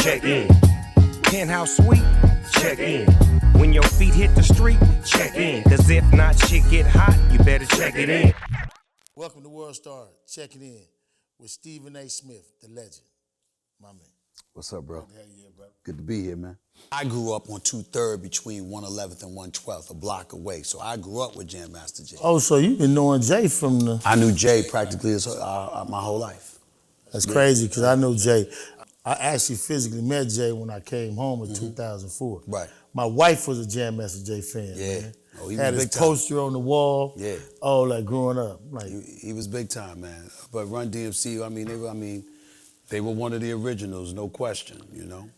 check in. Penthouse suite, check in. When your feet hit the street, check in. Cause if not, shit get hot, you better check it in. Welcome to Worldstar, checking in with Stephen A. Smith, the legend. My man. What's up, bro? Hell yeah, bro. Good to be here, man. I grew up on 2/3 between 111th and 112th, a block away. So I grew up with Jam Master Jay. Oh, so you've been knowing Jay from the... I knew Jay practically my whole life. That's crazy, because I know Jay. I actually physically met Jay when I came home in 2004. Right. My wife was a Jam Master Jay fan, Yeah. man. Oh, he was had his big time. poster on the wall. Yeah. All that growing up. Like, He was big time, man. But Run DMC, they were one of the originals, no question, you know.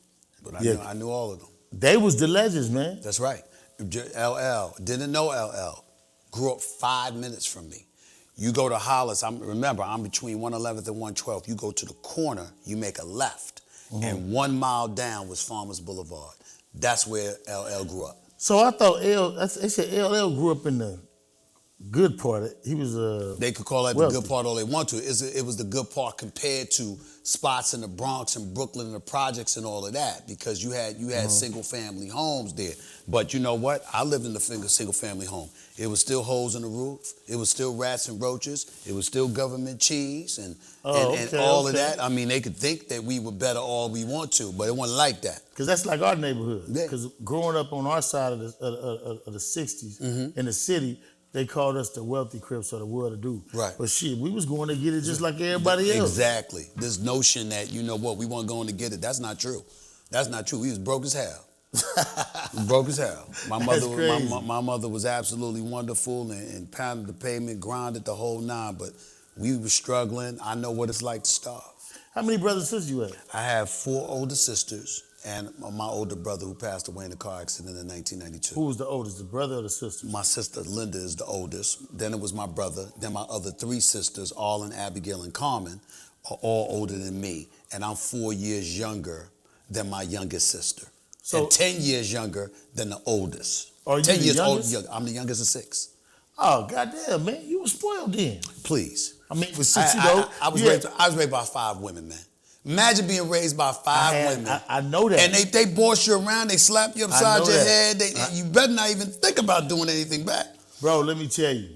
But I knew all of them. they was the legends, man. That's right. LL, didn't know LL, grew up 5 minutes from me. You go to Hollis, remember, I'm between 111th and 112th. You go to the corner, you make a left, and 1 mile down was Farmers Boulevard. That's where LL grew up. So I thought they said LL grew up in the good part. He was They could call that wealthy. the good part all they want to. It was the good part compared to spots in the Bronx and Brooklyn and the projects and all of that, because you had single family homes there. But you know what? I lived in the single family home. It was still holes in the roof. It was still rats and roaches. It was still government cheese and all of that. I mean, they could think that we were better all we want to, but it wasn't like that. Because that's like our neighborhood. Yeah. Because growing up on our side of the 60s in the city, they called us the wealthy Crips or the well-to-do. Right. But shit, we was going to get it just like everybody else. Exactly. This notion that, you know what, we weren't going to get it, that's not true. That's not true. We was broke as hell. Broke as hell. My mother was absolutely wonderful and pounded the pavement, grinded the whole nine, but we were struggling. I know what it's like to starve. How many brothers and sisters you had? I have 4 older sisters and my older brother who passed away in a car accident in 1992. Who was the oldest, the brother or the sister? My sister Linda is the oldest. Then it was my brother. Then my other 3 sisters, all in Abigail and Carmen, are all older than me. And I'm 4 years younger than my youngest sister. So, and 10 years younger than the oldest. Are you 10 the years youngest? older. I'm the youngest of 6. Oh, goddamn, man. You were spoiled then. Please. I mean, but since you know... I was raised by 5 women, man. Imagine being raised by 5 women. I know that. And they boss you around, they slap you upside your head. You better not even think about doing anything back. Bro, let me tell you,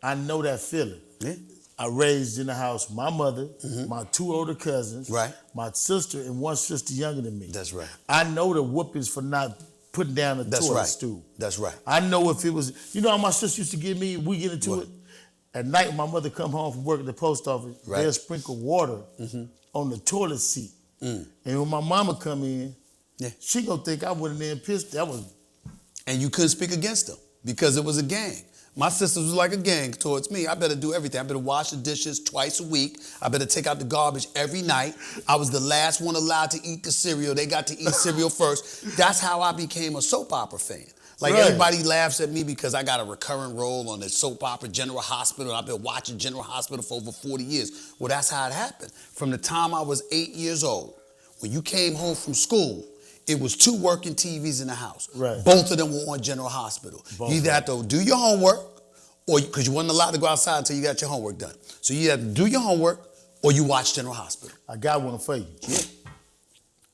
I know that feeling. Yeah. I raised in the house my mother, my 2 older cousins, right, my sister, and 1 sister younger than me. That's right. I know the whoopings for not putting down the toilet stool. That's right. I know if it was, you know how my sister used to give me, we get into it? At night when my mother come home from work at the post office, they'll sprinkle water on the toilet seat. And when my mama come in, she gonna think I went in there and pissed. And you couldn't speak against them because it was a gang. My sisters was like a gang towards me. I better do everything. I better wash the dishes twice a week. I better take out the garbage every night. I was the last one allowed to eat the cereal. They got to eat cereal first. That's how I became a soap opera fan. Like everybody laughs at me because I got a recurring role on the soap opera General Hospital. I've been watching General Hospital for over 40 years. Well, that's how it happened. From the time I was 8 years old, when you came home from school, it was 2 working TVs in the house. Right. Both of them were on General Hospital. You either had to do your homework, or because you wasn't allowed to go outside until you got your homework done. So you had to do your homework, or you watch General Hospital. I got one for you. Yeah.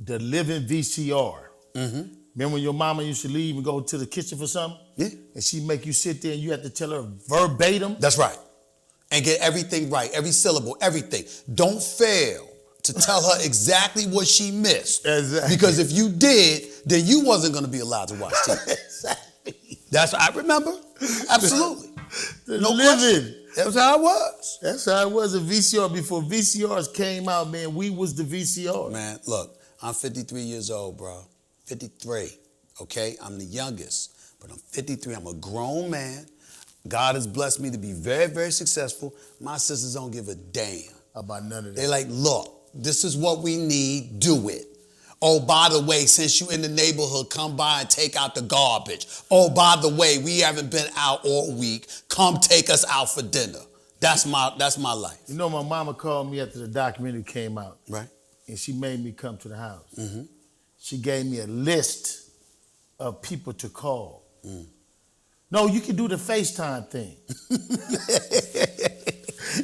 The living VCR. Remember when your mama used to leave and go to the kitchen for something? Yeah. And she make you sit there and you have to tell her verbatim? That's right. And get everything right, every syllable, everything. Don't fail to tell her exactly what she missed. Exactly. Because if you did, then you wasn't going to be allowed to watch TV. Exactly. That's what I remember. Absolutely. No living. That's how it was. That's how it was a VCR. Before VCRs came out, man, we was the VCR. Man, look, I'm 53 years old, bro. 53, okay? I'm the youngest, but I'm 53. I'm a grown man. God has blessed me to be very, very successful. My sisters don't give a damn about none of that. They like, look, this is what we need, do it. Oh, by the way, since you in the neighborhood, come by and take out the garbage. Oh, by the way, we haven't been out all week. Come take us out for dinner. That's my life. You know, my mama called me after the documentary came out. Right. And she made me come to the house. She gave me a list of people to call. No, you can do the FaceTime thing.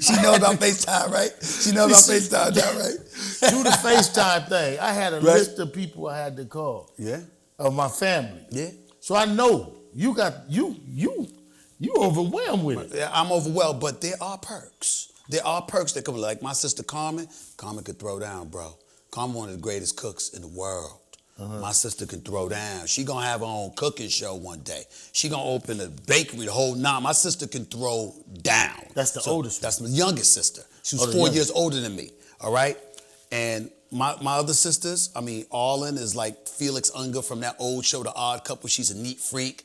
She knows about FaceTime, right? She knows about FaceTime, right? do the FaceTime thing. I had a list of people I had to call. Yeah. Of my family. Yeah. So I know you overwhelmed with it. Yeah, I'm overwhelmed, but there are perks. There are perks that come, like my sister Carmen. Carmen could throw down, bro. Carmen one of the greatest cooks in the world. My sister can throw down. She gonna have her own cooking show one day. She gonna open a bakery, the whole nine. My sister can throw down. That's the oldest one. That's my youngest sister. She was 4 years older than me, all right? And my other sisters, I mean, Arlen is like Felix Unger from that old show, The Odd Couple. She's a neat freak.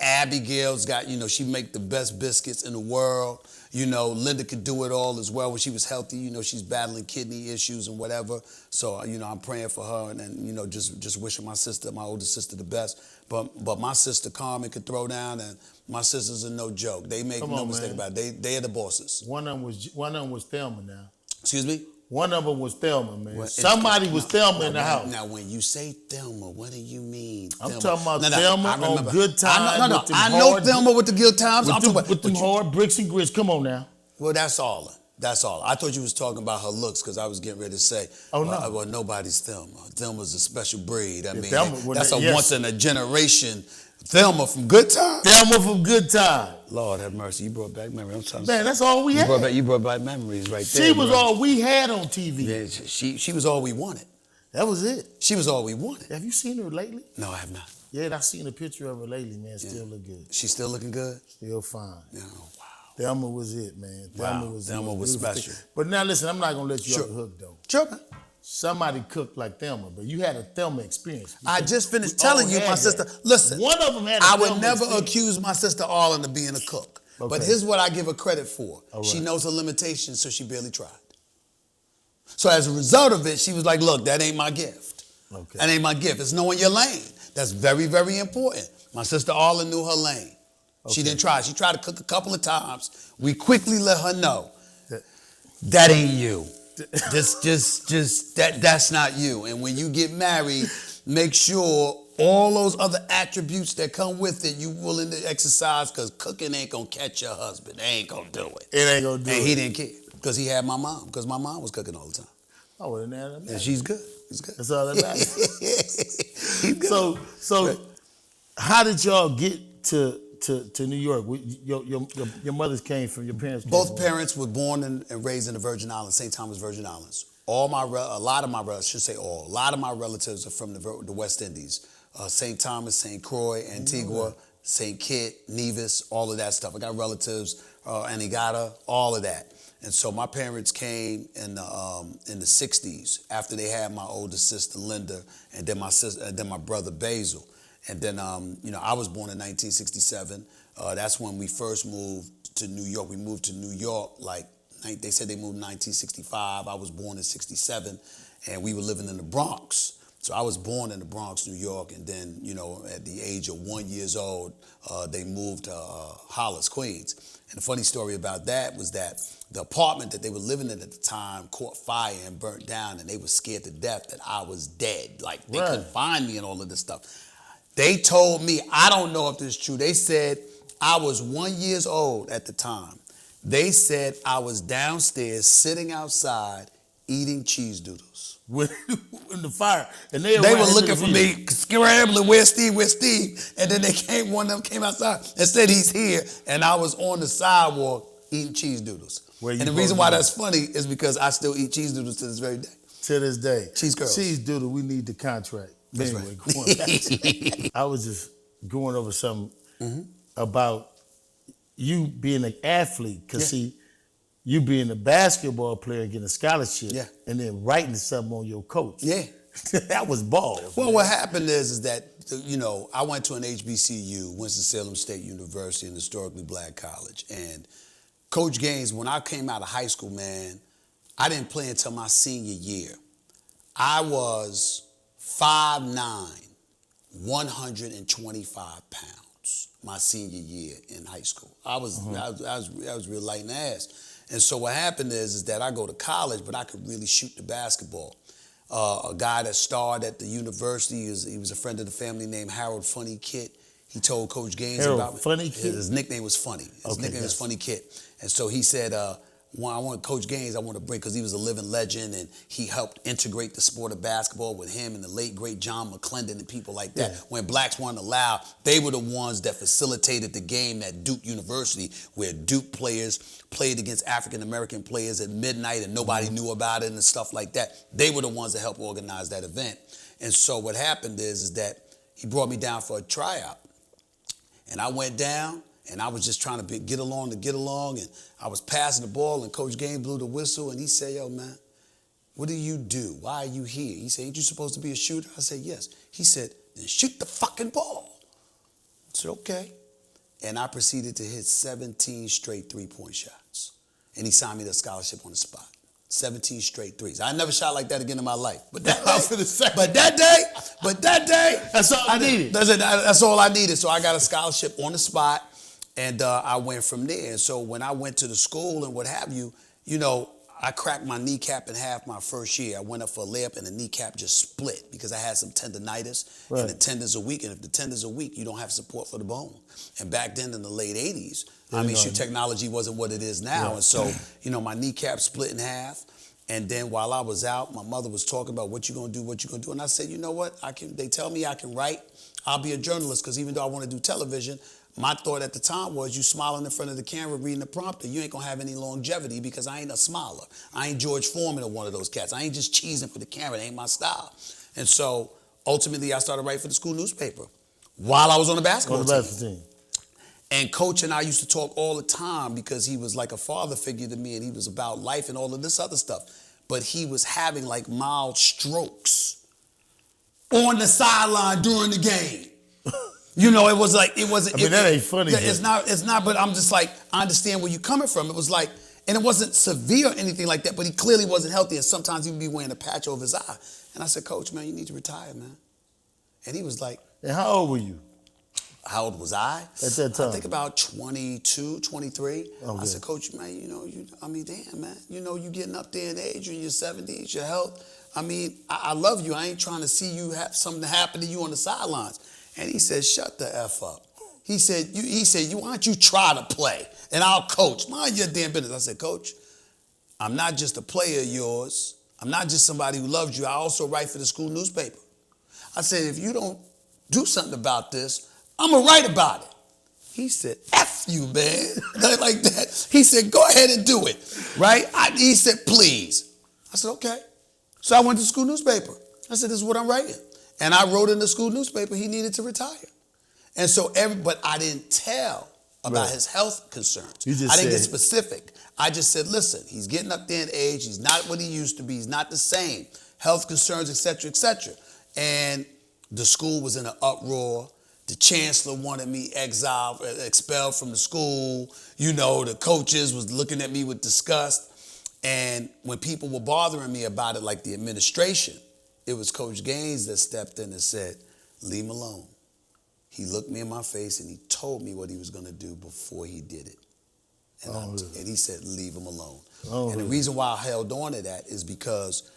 Abigail's got, she make the best biscuits in the world. Linda could do it all as well when she was healthy. She's battling kidney issues and whatever. So, I'm praying for her and just wishing my older sister the best. But my sister Carmen could throw down, and my sisters are no joke. They make no mistake about it. They are the bosses. One of them was Thelma now. Excuse me? One of them was Thelma, man. Somebody was Thelma in the house. Now, when you say Thelma, what do you mean? I'm talking about Thelma on Good Times. I know Thelma with the Good Times. With them hard bricks and grits. Come on now. Well, that's all. That's all. I thought you was talking about her looks because I was getting ready to say, no. Well, nobody's Thelma. Thelma's a special breed. I mean, Thelma, that's a once in a generation Thelma from Good Times. Thelma from Good Times. Lord have mercy. You brought back memories. Man, that's all we had. You brought back memories right there. She was all we had on TV. Yeah, she was all we wanted. That was it. She was all we wanted. Have you seen her lately? No, I have not. Yeah, I seen a picture of her lately, man. Still look good. She's still looking good? Still fine. Yeah, wow. Thelma was it, man. Thelma was special. But now listen, I'm not gonna let you off the hook though. Sure, man. Somebody cooked like Thelma, but you had a Thelma experience. I just finished telling you, my sister. Listen, one of them had. I would never accuse my sister Arlen of being a cook, but here's what I give her credit for. Right. She knows her limitations, so she barely tried. So as a result of it, she was like, "Look, that ain't my gift. Okay. That ain't my gift. It's knowing your lane. That's very, very important." My sister Arlen knew her lane. Okay. She didn't try. She tried to cook a couple of times. We quickly let her know that ain't you. That's not you. And when you get married, make sure all those other attributes that come with it, you willing to exercise, because cooking ain't gonna catch your husband. They ain't gonna do it. It ain't gonna do it. And he didn't care, because he had my mom, because my mom was cooking all the time. Oh, well, then and she's good. She's good. That's all that matters. So how did y'all get to New York? Your mothers came from, your parents came Both from parents were born and raised in the Virgin Islands, St. Thomas Virgin Islands. A lot of my relatives are from the West Indies. St. Thomas, St. Croix, Antigua, St. Kitts, Nevis, all of that stuff. I got relatives, Anegada, all of that. And so my parents came in the 60s after they had my older sister Linda, and then my brother Basil. And then, I was born in 1967. That's when we first moved to New York. We moved to New York, they said they moved in 1965. I was born in 67, and we were living in the Bronx. So I was born in the Bronx, New York, and then, at the age of 1 year old, they moved to Hollis, Queens. And the funny story about that was that the apartment that they were living in at the time caught fire and burnt down, and they were scared to death that I was dead. Like, they couldn't find me and all of this stuff. They told me, I don't know if this is true, they said I was 1 year old at the time. They said I was downstairs sitting outside eating cheese doodles. In the fire. And they were looking for me, scrambling, where's Steve? And then one of them came outside and said he's here. And I was on the sidewalk eating cheese doodles. And the reason why that's funny is because I still eat cheese doodles to this very day. To this day. Cheese curls. Cheese doodle, we need the contract. That's anyway, right. Going back I was just going over something about you being an athlete. Because see, you being a basketball player and getting a scholarship, and then writing something on your coach. Yeah. That was balls. Well, man. what happened is that, I went to an HBCU, Winston-Salem State University, an historically black college. And Coach Gaines, when I came out of high school, man, I didn't play until my senior year. I was 5'9", 125 pounds my senior year in high school. I was real light in the ass. And so what happened is that I go to college, but I could really shoot the basketball. A guy that starred at the university, he was a friend of the family named Harold Funny Kit. He told Coach Gaines about me. Funny Kit? His nickname was Funny. His nickname was Funny Kit. And so he said, I want Coach Gaines, I want to bring, because he was a living legend and he helped integrate the sport of basketball with him and the late, great John McClendon and people like that. Yeah. When blacks weren't allowed, they were the ones that facilitated the game at Duke University, where Duke players played against African-American players at midnight and nobody knew about it and stuff like that. They were the ones that helped organize that event. And so what happened is that he brought me down for a tryout. And I went down, and I was just trying to get along, and I was passing the ball, and Coach Gaines blew the whistle, and he said, yo, man, what do you do? Why are you here? He said, ain't you supposed to be a shooter? I said, yes. He said, then shoot the fucking ball. I said, okay. And I proceeded to hit 17 straight three-point shots. And he signed me the scholarship on the spot. 17 straight threes. I never shot like that again in my life. But that day, that's all I needed. That's all I needed. So I got a scholarship on the spot, and I went from there. And so when I went to the school and what have you, you know, I cracked my kneecap in half my first year. I went up for a layup, and the kneecap just split because I had some tendonitis, and the tendons are weak. And if the tendons are weak, you don't have support for the bone. And back then in the late 80s, technology wasn't what it is now. And so, you know, my kneecap split in half. And then while I was out, my mother was talking about what you gonna do. And I said, you know what? They tell me I can write. I'll be a journalist, because even though I want to do television, my thought at the time was, you smiling in front of the camera reading the prompter, you ain't gonna have any longevity, because I ain't a smiler. I ain't George Foreman or one of those cats. I ain't just cheesing for the camera. It ain't my style. And so ultimately I started writing for the school newspaper while I was on the basketball team. And Coach and I used to talk all the time, because he was like a father figure to me, and he was about life and all of this other stuff. But he was having like mild strokes on the sideline during the game. You know, it wasn't. That ain't funny. It's not, but I'm just like, I understand where you're coming from. It was like, and it wasn't severe or anything like that, but he clearly wasn't healthy, and sometimes he would be wearing a patch over his eye. And I said, Coach, man, you need to retire, man. And he was like. And how old were you? How old was I? At that time? I think about 22, 23. Okay. I said, Coach, man, damn, man. You know, you getting up there in age, you're in your 70s, your health. I mean, I love you. I ain't trying to see you have something happen to you on the sidelines. And he said, shut the F up. He said, why don't you try to play? And I'll coach. Mind your damn business. I said, Coach, I'm not just a player of yours. I'm not just somebody who loves you. I also write for the school newspaper. I said, if you don't do something about this, I'm going to write about it. He said, F you, man. Like that. He said, go ahead and do it. Right? He said, please. I said, okay. So I went to the school newspaper. I said, this is what I'm writing. And I wrote in the school newspaper he needed to retire. And so but I didn't tell about his health concerns. I didn't get specific. I just said, listen, he's getting up there in age. He's not what he used to be. He's not the same. Health concerns, et cetera, et cetera. And the school was in an uproar. The chancellor wanted me expelled from the school. You know, the coaches was looking at me with disgust. And when people were bothering me about it, like the administration, it was Coach Gaines that stepped in and said, leave him alone. He looked me in my face and he told me what he was going to do before he did it. And, and he said, leave him alone. And the reason why I held on to that is because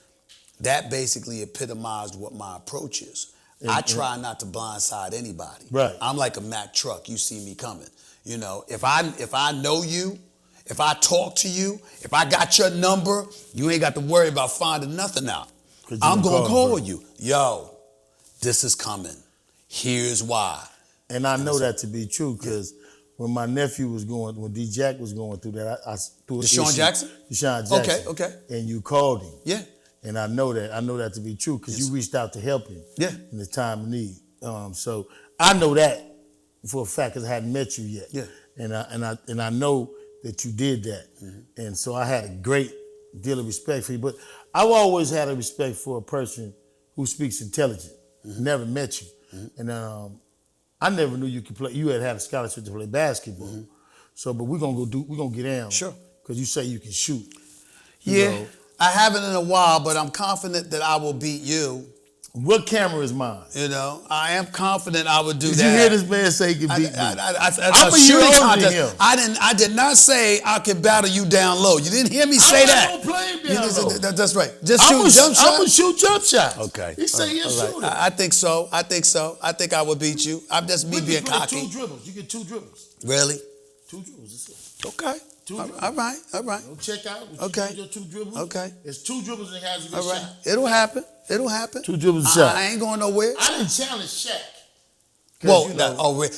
that basically epitomized what my approach is. I try not to blindside anybody. Right. I'm like a Mack truck. You see me coming. You know, if I know you, if I talk to you, if I got your number, you ain't got to worry about finding nothing out. I'm going to call you. Yo, this is coming. Here's why. And I know that to be true, because when my nephew was when D-Jack was going through that, I threw an issue. Deshaun Jackson? Deshaun Jackson. Okay. And you called him. Yeah. And I know that to be true, because you reached out to help him in the time of need. So I know that for a fact, because I hadn't met you yet. Yeah. And I know that you did that. Mm-hmm. And so I had a great deal of respect for you. But I've always had a respect for a person who speaks intelligent. Mm-hmm. Never met you. Mm-hmm. And I never knew you could play. You had a scholarship to play basketball. Mm-hmm. So, but we're gonna get down. Sure. Because you say you can shoot. You know. I haven't in a while, but I'm confident that I will beat you. What camera is mine? You know, I am confident I would do that. Did you hear this man say he can beat me? I'm a shooting contest. I did not say I could battle you down low. You didn't hear me say that. I'm not gonna play him down low. That's right. Just shoot jump shots. I'm gonna shoot jump shots. Okay. He say he'll shoot it. I think so. I think I would beat you. I'm just me being cocky. 2 dribbles. You get 2 dribbles. Really? 2 dribbles. That's it. Okay. 2 dribbles. All right. Don't check out. Okay. Your 2 dribbles. Okay. It's 2 dribbles and it has to be All a right. shot. It'll happen. 2 dribbles and shot. I ain't going nowhere. I didn't challenge Shaq. Well,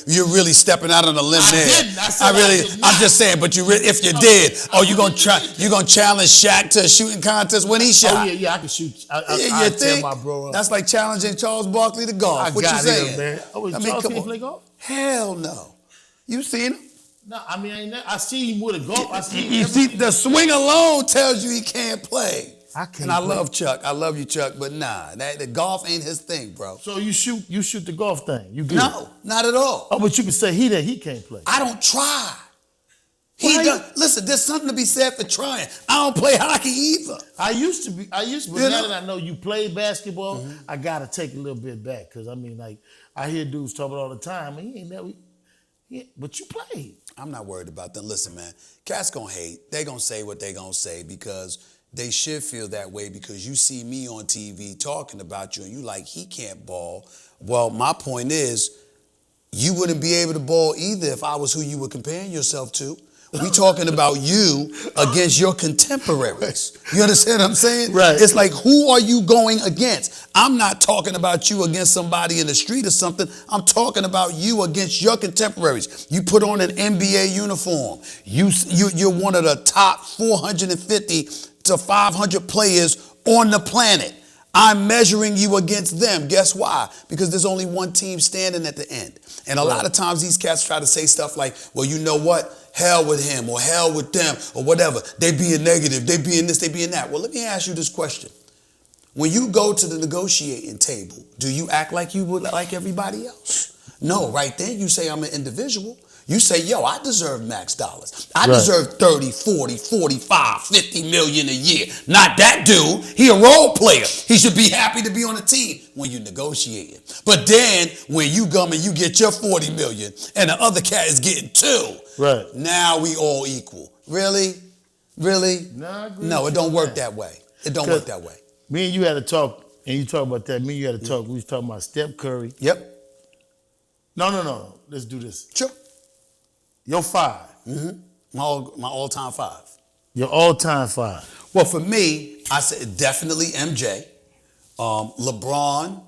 you're really stepping out on a limb there. Didn't. I said I did not. I'm just saying, but if you did, you gonna challenge Shaq to a shooting contest when he shot? Oh yeah, I can shoot. I tell my bro up. That's like challenging Charles Barkley to golf. What you saying, man? Oh, I mean, Charles come can't on. play golf? Hell no. You seen him? No, I mean I see him with a golf. I see him. You see, the swing alone tells you he can't play. I can't. And I play. love Chuck. I love you, Chuck. But nah, the golf ain't his thing, bro. So you shoot the golf thing. You good? No, not at all. Oh, but you can say he can't play. I don't try. Listen, there's something to be said for trying. I don't play hockey either. I used to, but You now know? that I know you play basketball, I gotta take a little bit back. Cause I mean, like, I hear dudes talking all the time, and he ain't never, but you played. I'm not worried about them. Listen, man, cats gonna hate. They gonna say what they gonna say because they should feel that way because you see me on TV talking about you and you like, he can't ball. Well, my point is, you wouldn't be able to ball either if I was who you were comparing yourself to. We talking about you against your contemporaries. You understand what I'm saying? Right. It's like, who are you going against? I'm not talking about you against somebody in the street or something. I'm talking about you against your contemporaries. You put on an NBA uniform. You're one of the top 450 to 500 players on the planet. I'm measuring you against them. Guess why? Because there's only one team standing at the end. And a lot of times these cats try to say stuff like, well, you know what? Hell with him or hell with them or whatever. They being negative. They being this, they being that. Well, let me ask you this question. When you go to the negotiating table, do you act like you would like everybody else? No, right then you say I'm an individual. You say, yo, I deserve max dollars. I deserve 30, 40, 45, 50 million a year. Not that dude. He a role player. He should be happy to be on the team when you negotiating. But then when you come and you get your 40 million and the other cat is getting 2. Right. Now we all equal. Really? Really? No, it don't work that way. It don't work that way. Me and you had to talk, and you talk about that. Me and you had to talk. We was talking about Steph Curry. Yep. No. Let's do this. Sure. Your 5. My all-time 5. Your all-time 5. Well, for me, I said definitely MJ, LeBron,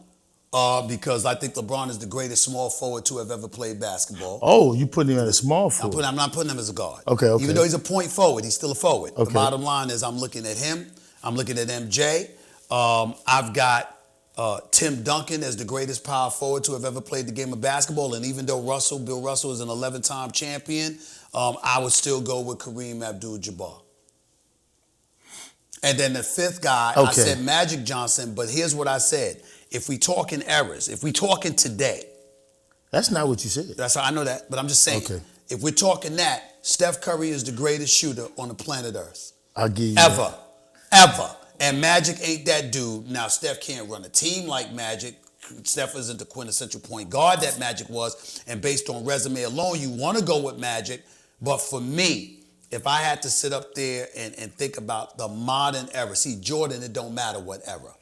because I think LeBron is the greatest small forward to have ever played basketball. Oh, you putting him at a small forward. I'm not putting him as a guard. Okay. Even though he's a point forward, he's still a forward. Okay. The bottom line is I'm looking at him. I'm looking at MJ. I've got Tim Duncan as the greatest power forward to have ever played the game of basketball. And even though Bill Russell is an 11-time champion, I would still go with Kareem Abdul-Jabbar. And then the 5th guy, I said Magic Johnson, but here's what I said. If we talking eras, if we talking today. That's not what you said. I know that, but I'm just saying. Okay. If we're talking that, Steph Curry is the greatest shooter on the planet Earth. I'll give you Ever. And Magic ain't that dude. Now, Steph can't run a team like Magic. Steph isn't the quintessential point guard that Magic was. And based on resume alone, you want to go with Magic. But for me, if I had to sit up there and think about the modern era, see, Jordan, it don't matter what era.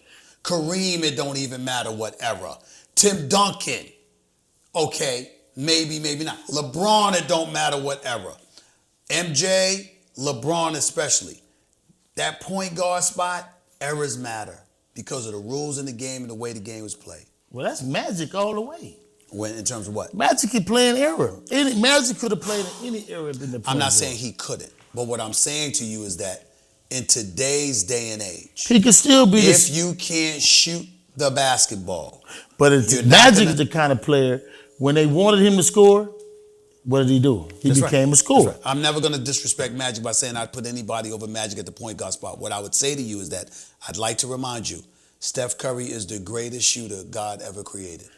Kareem, it don't even matter what era. Tim Duncan, okay, maybe not. LeBron, it don't matter what era. MJ, LeBron especially. That point guard spot, eras matter because of the rules in the game and the way the game was played. Well, that's Magic all the way. When, in terms of what? Magic can play an era. Magic could have played in any era. I'm not saying he couldn't, but what I'm saying to you is that in today's day and age, he could still be. If you can't shoot the basketball, but Magic is the kind of player when they wanted him to score. What did he do? He became a scorer. Right. I'm never going to disrespect Magic by saying I'd put anybody over Magic at the point guard spot. What I would say to you is that I'd like to remind you, Steph Curry is the greatest shooter God ever created.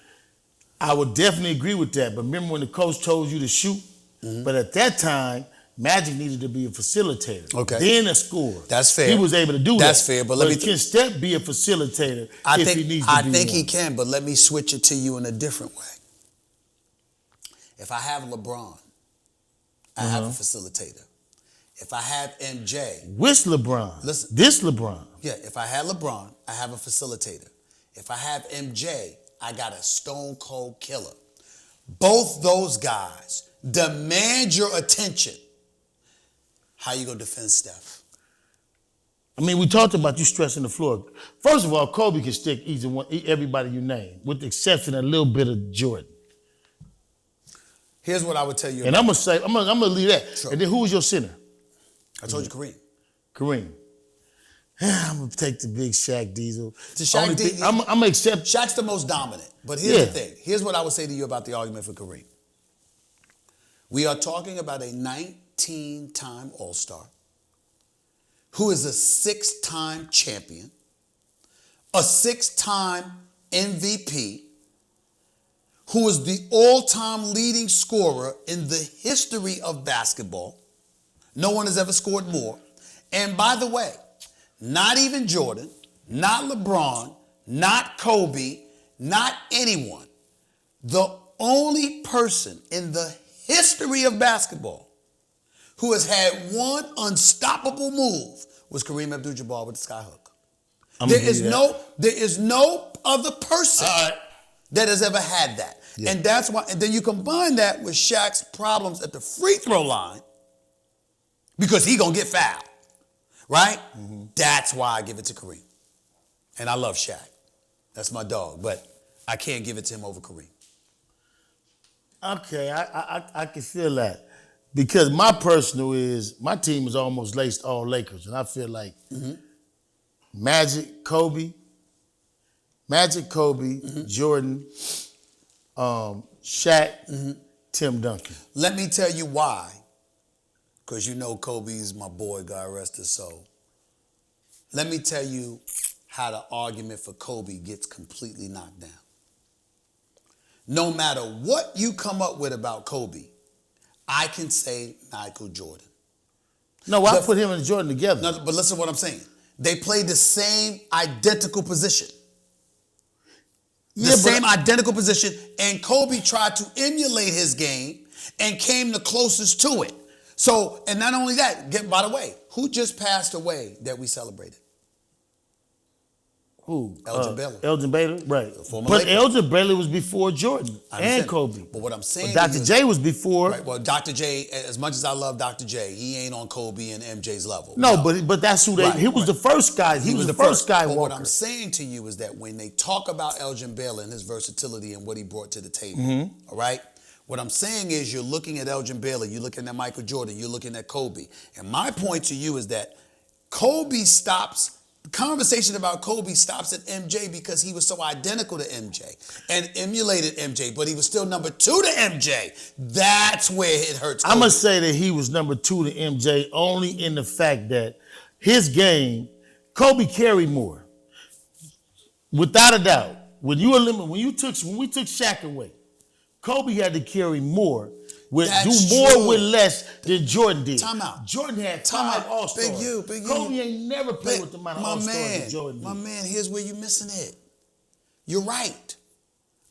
I would definitely agree with that. But remember when the coach told you to shoot? But at that time, Magic needed to be a facilitator. Okay. Then a scorer. That's fair. He was able to do that. That's fair. But can Steph be a facilitator if he needs to be I think one? he can, but let me switch it to you in a different way. If I have LeBron, I have a facilitator. If I have MJ. Which LeBron? Listen. This LeBron. Yeah, if I had LeBron, I have a facilitator. If I have MJ, I got a stone cold killer. Both those guys demand your attention. How you gonna defend Steph? I mean, we talked about you stressing the floor. First of all, Kobe can stick everybody you name, with the exception of a little bit of Jordan. Here's what I would tell you. And I'm gonna leave that. Sure. And then who was your center? I told you Kareem. Kareem. I'm gonna take the big Shaq Diesel. I'm gonna accept. Shaq's the most dominant. But here's the thing. Here's what I would say to you about the argument for Kareem. We are talking about a 19-time All-Star who is a 6-time champion, a 6-time MVP, who is the all-time leading scorer in the history of basketball. No one has ever scored more. And by the way, not even Jordan, not LeBron, not Kobe, not anyone. The only person in the history of basketball who has had one unstoppable move was Kareem Abdul-Jabbar with the skyhook. There is no other person that has ever had that. Yeah. And that's why, and then you combine that with Shaq's problems at the free throw line because he gonna get fouled, right? Mm-hmm. That's why I give it to Kareem. And I love Shaq. That's my dog, but I can't give it to him over Kareem. Okay, I can feel that. Because my personal is, my team is almost laced all Lakers. And I feel like Magic, Kobe, Jordan, Shaq, Tim Duncan. Let me tell you why. Because you know Kobe's my boy, God rest his soul. Let me tell you how the argument for Kobe gets completely knocked down. No matter what you come up with about Kobe, I can say Michael Jordan. No, I put him and Jordan together. No, but listen to what I'm saying. They played the same identical position. Identical position, and Kobe tried to emulate his game and came the closest to it. So, and not only that, by the way, who just passed away that we celebrated? Who? Elgin Baylor. Elgin Baylor, right. But Laker. Elgin Baylor was before Jordan and Kobe. But what I'm saying, Dr. J was before. Right. Well, Dr. J, as much as I love Dr. J, he ain't on Kobe and MJ's level. No, but that's who they. He was the first guy. He was the first guy. But what I'm saying to you is that when they talk about Elgin Baylor and his versatility and what he brought to the table, all right. What I'm saying is you're looking at Elgin Baylor, you're looking at Michael Jordan, you're looking at Kobe. And my point to you is that the conversation about Kobe stops at MJ because he was so identical to MJ and emulated MJ, but he was still number 2 to MJ. That's where it hurts Kobe. I'm going to say that he was number 2 to MJ only in the fact that his game, Kobe carried more. Without a doubt. When we took Shaq away, Kobe had to carry more, with less than Jordan did. Time out. Jordan had 5 All-Stars. Big U. Kobe ain't never played with the amount of All-Stars that Jordan did. My man, here's where you're missing it. You're right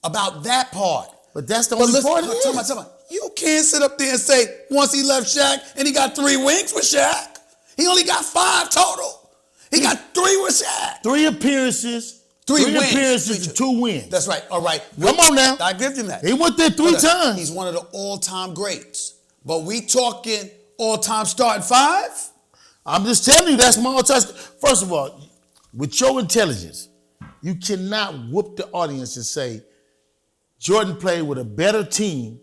about that part. But that's the only part of it. Time out. You can't sit up there and say once he left Shaq and he got 3 wins with Shaq. He only got 5 total. He got 3 with Shaq. 3 appearances. 3 appearances and 2 wins. That's right. All right. Come on now. I give him that. He went there 3 times. He's one of the all-time greats. But we talking all-time starting 5? I'm just telling you, that's my all-time. First of all, with your intelligence, you cannot whoop the audience and say, Jordan played with a better team.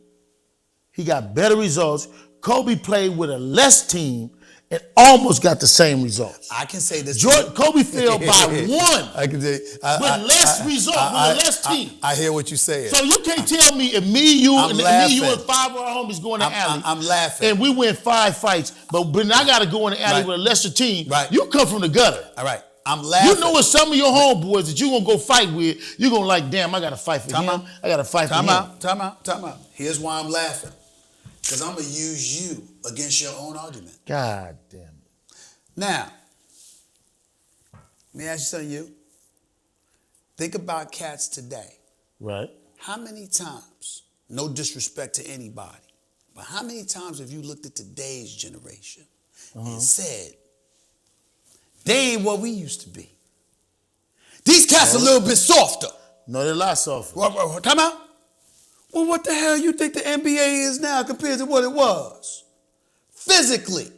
He got better results. Kobe played with a less team and almost got the same results. I can say this. Kobe failed by 1. I can say with less results, with a less team. I hear what you're saying. So you can't tell me if you and 5 of our homies go in the alley. I'm laughing. And we win 5 fights, but when I got to go in the alley with a lesser team, you come from the gutter. All right. I'm laughing. You know what some of your homeboys that you're going to go fight with, you're going to like, damn, I got to fight for him. I got to fight for him. Time out. Here's why I'm laughing. Because I'm going to use you against your own argument. God damn it. Now, let me ask you something, you. Think about cats today. Right. How many times, no disrespect to anybody, but how many times have you looked at today's generation and said, they ain't what we used to be? These cats a little bit softer. No, they're a lot softer. Come out. Well, what the hell you think the NBA is now compared to what it was? Physically.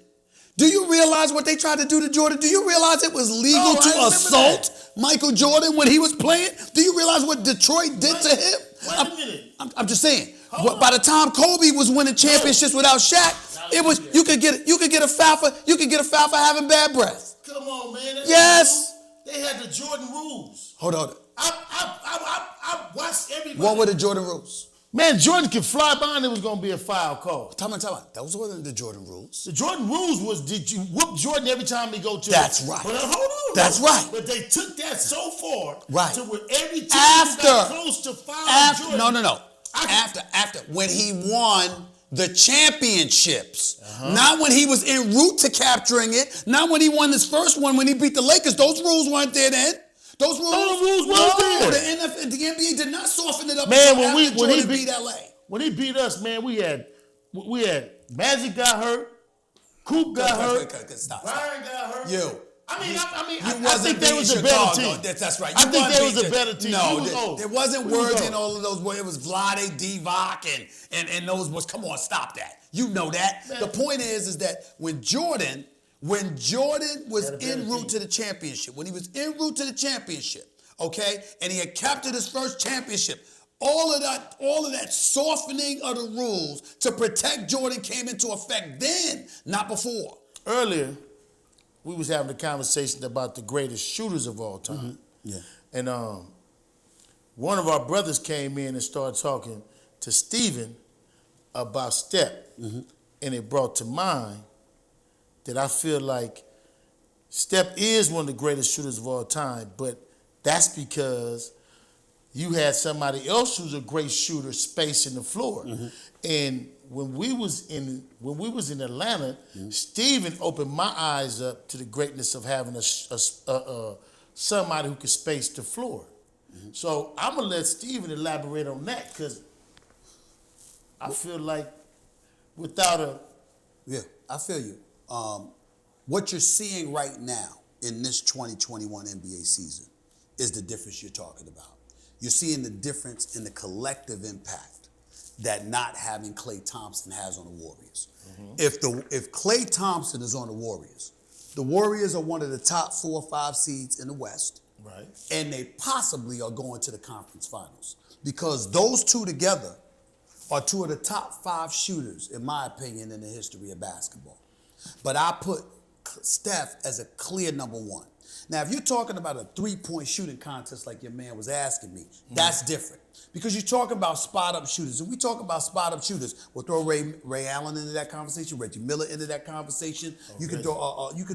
Do you realize what they tried to do to Jordan? Do you realize it was legal to assault Michael Jordan when he was playing? Do you realize what Detroit did to him? Wait a minute. I'm just saying. By the time Kobe was winning championships without Shaq, it was you could get a foul for having bad breath. Come on, man. Yes. They had the Jordan rules. Hold on. I watched everybody. What were the Jordan rules? Man, Jordan could fly by and it was going to be a foul call. Time out. That wasn't the Jordan rules. The Jordan rules was, did you whoop Jordan every time he go to That's right. But hold on. That's right. But they took that so far right. to where every time he got close to foul Jordan. No. After when he won the championships. Not when he was en route to capturing it. Not when he won his first one when he beat the Lakers. Those rules weren't there then. Those rules weren't there. The NBA did not soften it up. Man, when he beat LA. When he beat us, man, we had Magic got hurt, Coop got hurt, Byron got hurt. I think they was a better team. That's right. I think they was a better team. No, there wasn't words in all of those. It was Vlade, Divac, and those was. Come on, stop that. You know that. Man. The point is that when Jordan was en route to the championship, okay, and he had captured his first championship, all of that softening of the rules to protect Jordan came into effect then, not before. Earlier, we was having a conversation about the greatest shooters of all time. Mm-hmm. Yeah. And one of our brothers came in and started talking to Steven about Steph. Mm-hmm. And it brought to mind that I feel like Steph is one of the greatest shooters of all time, but that's because you had somebody else who's a great shooter spacing the floor. Mm-hmm. And when we was in Atlanta, mm-hmm. Steven opened my eyes up to the greatness of having somebody who could space the floor. Mm-hmm. So I'm gonna let Steven elaborate on that because I feel like without a... Yeah, I feel you. What you're seeing right now in this 2021 NBA season is the difference you're talking about. You're seeing the difference in the collective impact that not having Klay Thompson has on the Warriors. Mm-hmm. If Klay Thompson is on the Warriors are one of the top 4 or 5 seeds in the West. Right. And they possibly are going to the conference finals because those two together are 2 of the top 5 shooters, in my opinion, in the history of basketball. But I put Steph as a clear number 1. Now, if you're talking about a 3-point shooting contest like your man was asking me, that's different. Because you're talking about spot-up shooters. And we talk about spot-up shooters. We'll throw Ray Allen into that conversation, Reggie Miller into that conversation. Okay. You can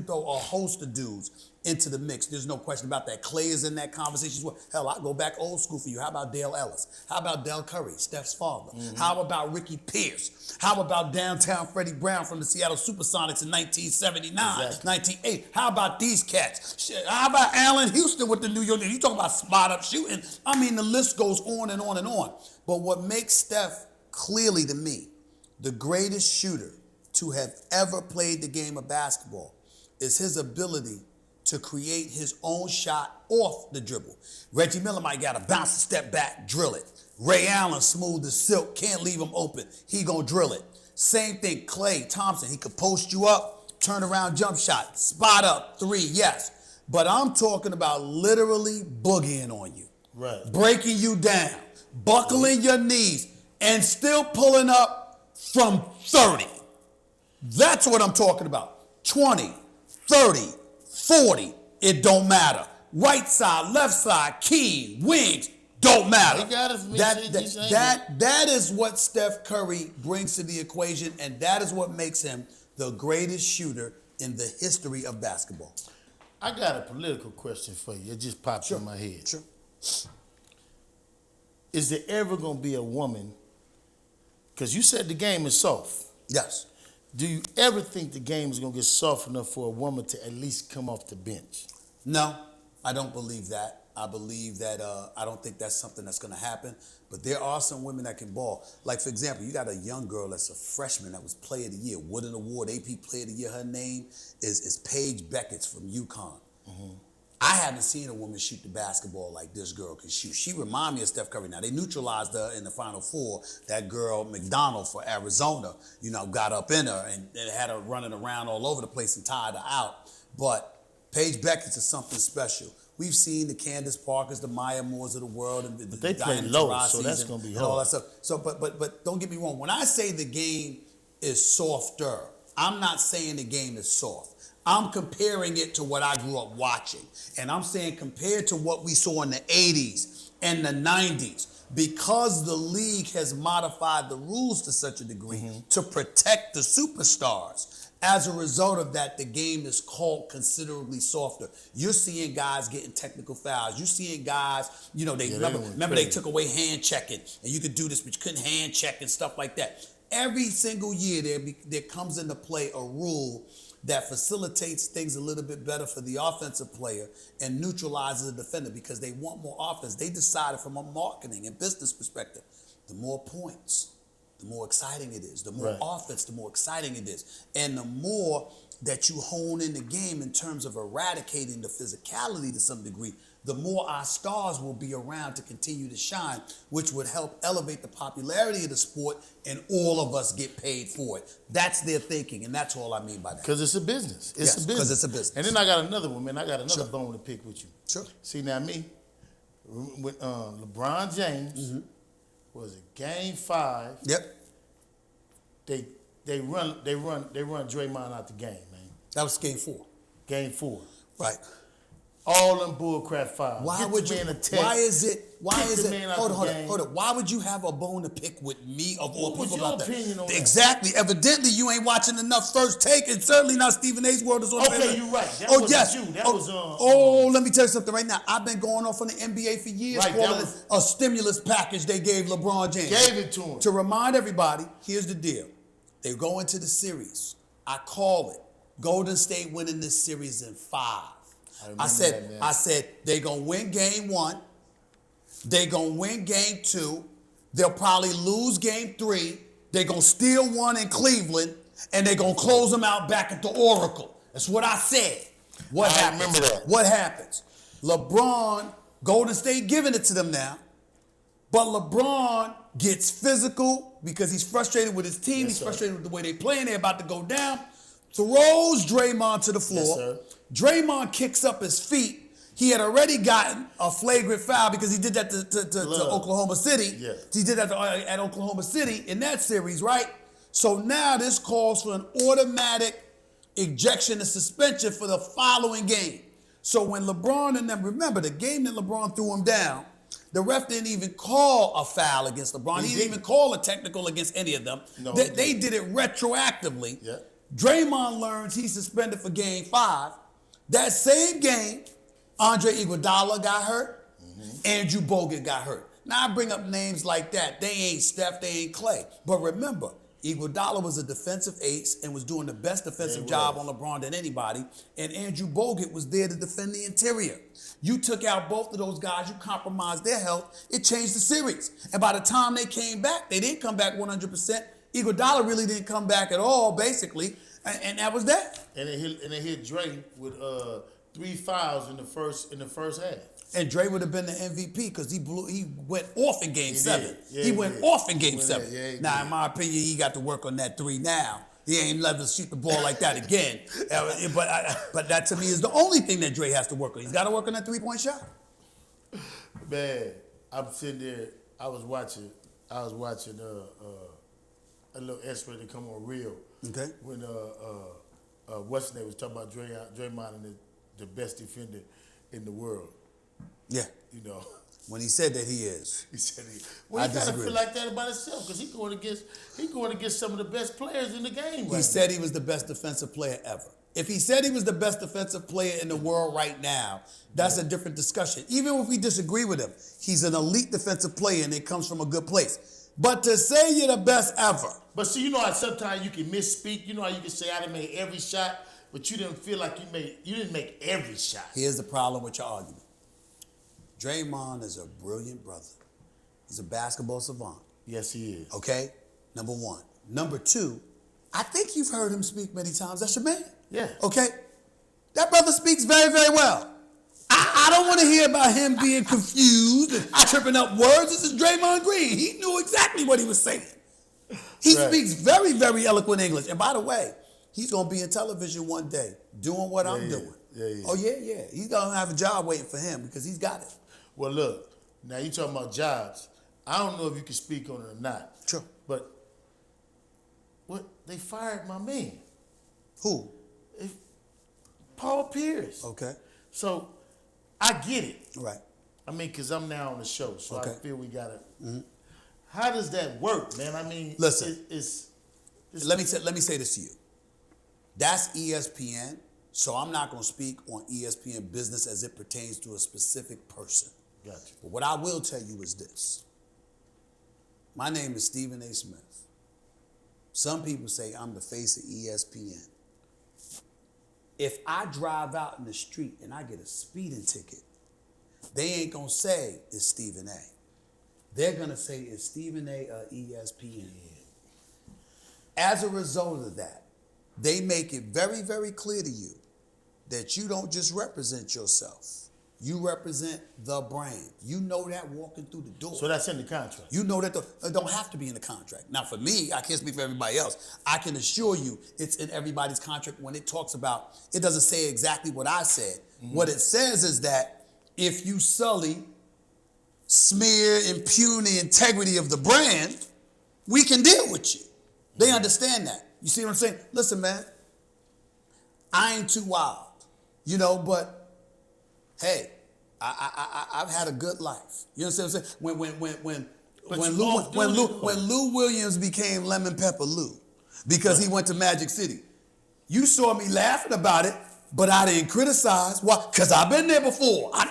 throw a host of dudes into the mix. There's no question about that. Klay is in that conversation as well. Hell, I go back old school for you. How about Dale Ellis? How about Del Curry, Steph's father? Mm-hmm. How about Ricky Pierce? How about downtown Freddie Brown from the Seattle Supersonics in 1979, 1980? How about these cats? How about Allen Houston with the New York Knicks? You talk about spot-up shooting. I mean, the list goes on and on and on. But what makes Steph clearly to me the greatest shooter to have ever played the game of basketball is his ability to create his own shot off the dribble. Reggie Miller might got to bounce a step back, drill it. Ray Allen, smooth as silk, can't leave him open. He gonna drill it. Same thing, Klay Thompson, he could post you up, turn around jump shot, spot up, 3, yes. But I'm talking about literally boogieing on you. Right. Breaking you down, buckling your knees, and still pulling up from 30. That's what I'm talking about. 20, 30, 40, it don't matter. Right side, left side, key, wings, don't matter. He got it for me. That is what Steph Curry brings to the equation, and that is what makes him the greatest shooter in the history of basketball. I got a political question for you. It just popped in my head. Sure. Is there ever going to be a woman, because you said the game is soft. Yes. Do you ever think the game is going to get soft enough for a woman to at least come off the bench? No, I don't believe that. I believe that I don't think that's something that's going to happen. But there are some women that can ball. Like, for example, you got a young girl that's a freshman that was Player of the Year, Wooden Award, AP Player of the Year. Her name is Paige Beckett from UConn. Mm-hmm. I haven't seen a woman shoot the basketball like this girl can shoot. She reminds me of Steph Curry. Now, they neutralized her in the Final Four. That girl, McDonald for Arizona, got up in her and had her running around all over the place and tired her out. But Paige Beckett's is something special. We've seen the Candace Parkers, the Maya Moores of the world, and they play low, so that's going to be hard. All that stuff. So, but don't get me wrong. When I say the game is softer, I'm not saying the game is soft. I'm comparing it to what I grew up watching. And I'm saying compared to what we saw in the 80s and the 90s, because the league has modified the rules to such a degree to protect the superstars. As a result of that, the game is called considerably softer. You're seeing guys getting technical fouls. You're seeing guys, remember they took away hand checking, and you could do this, but you couldn't hand check and stuff like that. Every single year, there comes into play a rule that facilitates things a little bit better for the offensive player and neutralizes the defender because they want more offense. They decided from a marketing and business perspective, the more points, the more exciting it is. The more offense, the more exciting it is. And the more that you hone in the game in terms of eradicating the physicality to some degree, the more our stars will be around to continue to shine, which would help elevate the popularity of the sport and all of us get paid for it. That's their thinking, and that's all I mean by that. Because it's a business. It's a business. Because it's a business. And then I got another one, man. I got another bone to pick with you. Sure. See, now me, with LeBron James, was it Game 5? Yep. They run Draymond out the game, man. That was Game 4. Game 4. Right. All them bullcrap fouls. Why Get would the you? man a tech. Why is it? Hold on. Why would you have a bone to pick with me of all What was people your about opinion that? on that? Exactly. Evidently, you ain't watching enough First Take, and certainly not Stephen A's World is on. Okay, you're right. That wasn't you. That was let me tell you something right now. I've been going off on the NBA for years, calling it a stimulus package they gave LeBron James. Gave it to him. To remind everybody, here's the deal. They go into the series. I call it Golden State winning this series in 5. I said they're going to win Game 1. They're going to win Game 2. They'll probably lose Game 3. They're going to steal one in Cleveland, and they're going to close them out back at the Oracle. That's what I said. What happens? remember that. What happens? LeBron, Golden State giving it to them now, but LeBron gets physical because he's frustrated with his team. He's frustrated with the way they're playing. They're about to go down. Throws Draymond to the floor. Yes, sir. Draymond kicks up his feet. He had already gotten a flagrant foul because he did that to Oklahoma City. Yeah. He did that at Oklahoma City in that series, right? So now this calls for an automatic ejection and suspension for the following game. So when LeBron and them, remember the game that LeBron threw him down, the ref didn't even call a foul against LeBron. He didn't even call a technical against any of them. No, they did it retroactively. Yeah. Draymond learns he's suspended for Game 5. That same game, Andre Iguodala got hurt. Andrew Bogut got hurt. Now I bring up names like that. They ain't Steph, they ain't Clay. But remember, Iguodala was a defensive ace and was doing the best defensive job on LeBron than anybody. And Andrew Bogut was there to defend the interior. You took out both of those guys. You compromised their health. It changed the series. And by the time they came back, they didn't come back 100%. Iguodala really didn't come back at all, basically. And that was that. And they hit Dre with 3 fouls in the first half. And Dre would have been the MVP because he went off in Game 7. Yeah, he went off in Game 7. Yeah, now, in my opinion, he got to work on that 3 now. He ain't let us shoot the ball like that again. But that to me is the only thing that Dre has to work on. He's got to work on that 3-point shot. Man, I'm sitting there. I was watching a little extra to come on Real. Okay. When what's his name was talking about Draymond and the best defender in the world. Yeah. You know. When he said that he is. He said he. Well, he gotta feel like that about himself because he's going against some of the best players in the game. He said he was the best defensive player ever. If he said he was the best defensive player in the world right now, that's a different discussion. Even if we disagree with him, he's an elite defensive player and it comes from a good place. But to say you're the best ever. But see, you know how sometimes you can misspeak. You know how you can say I done made every shot, but you didn't feel like you didn't make every shot. Here's the problem with your argument. Draymond is a brilliant brother. He's a basketball savant. Yes, he is. Okay? Number 1. Number 2, I think you've heard him speak many times. That's your man. Yeah. Okay? That brother speaks very, very well. I I don't want to hear about him being confused and tripping up words. This is Draymond Green. He knew exactly what he was saying. He speaks very, very eloquent English. And by the way, he's going to be in television one day doing what I'm doing. Oh, yeah. He's going to have a job waiting for him because he's got it. Well, look, now you talking about jobs. I don't know if you can speak on it or not. Sure. But they fired my man. Who? Paul Pierce. Okay. So I get it. Right. I mean, because I'm now on the show, so Okay. I feel we got to. How does that work, man? I mean, listen. Let me say this to you. That's ESPN, so I'm not going to speak on ESPN business as it pertains to a specific person. Gotcha. But what I will tell you is this. My name is Stephen A. Smith. Some people say I'm the face of ESPN. If I drive out in the street and I get a speeding ticket, they ain't going to say it's Stephen A. They're going to say it's Stephen A. ESPN. As a result of that, they make it very, very clear to you that you don't just represent yourself. You represent the brand. You know that walking through the door. So that's in the contract. You know that it don't have to be in the contract. Now, for me, I can't speak for everybody else. I can assure you it's in everybody's contract when it talks about, it doesn't say exactly what I said. What it says is that if you sully, smear, impugn the integrity of the brand, we can deal with you. They understand that. You see what I'm saying? Listen, man, I ain't too wild, but hey, I've had a good life. You know what I'm saying? When Lou Williams became Lemon Pepper Lou, because he went to Magic City, you saw me laughing about it, but I didn't criticize. Why? Because I've been there before. I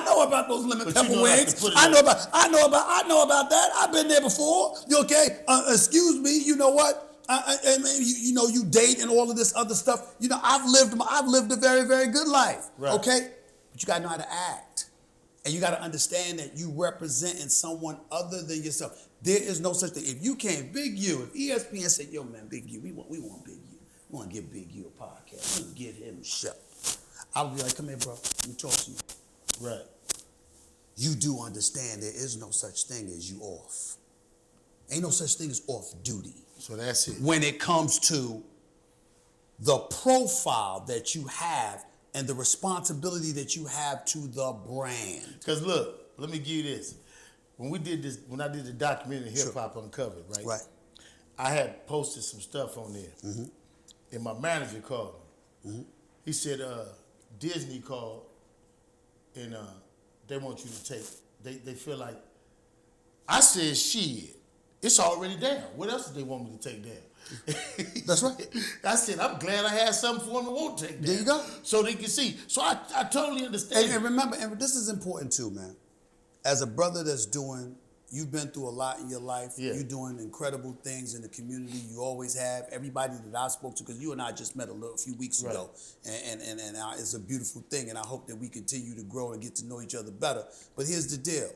know about those lemon pepper wings. I know about that. I've been there before. You okay? Excuse me. You know what? You date and all of this other stuff. I've lived a very, very good life. Right. Okay? But you gotta know how to act. And you gotta understand that you representing someone other than yourself. There is no such thing. If you can't, Big U, if ESPN said, yo man, Big U, we want Big U. We want to give Big U a podcast. We want to give him a show. I would be like, come here, bro. Let me talk to you. Right. You do understand there is no such thing as you off. Ain't no such thing as off duty. So that's it. When it comes to the profile that you have and the responsibility that you have to the brand. Because look, let me give you this. When I did the documentary Hip Hop Uncovered, right? Right. I had posted some stuff on there. And my manager called me. He said, Disney called and they want you to take, they feel like, I said, shit, it's already down. What else do they want me to take down? That's right. I said, I'm glad I had something for them to won't take down. There you go. So they can see. So I totally understand. And remember, and this is important too, man. As a brother you've been through a lot in your life. Yeah. You're doing incredible things in the community. You always have. Everybody that I spoke to, because you and I just met a few weeks ago, and it's a beautiful thing, and I hope that we continue to grow and get to know each other better. But here's the deal.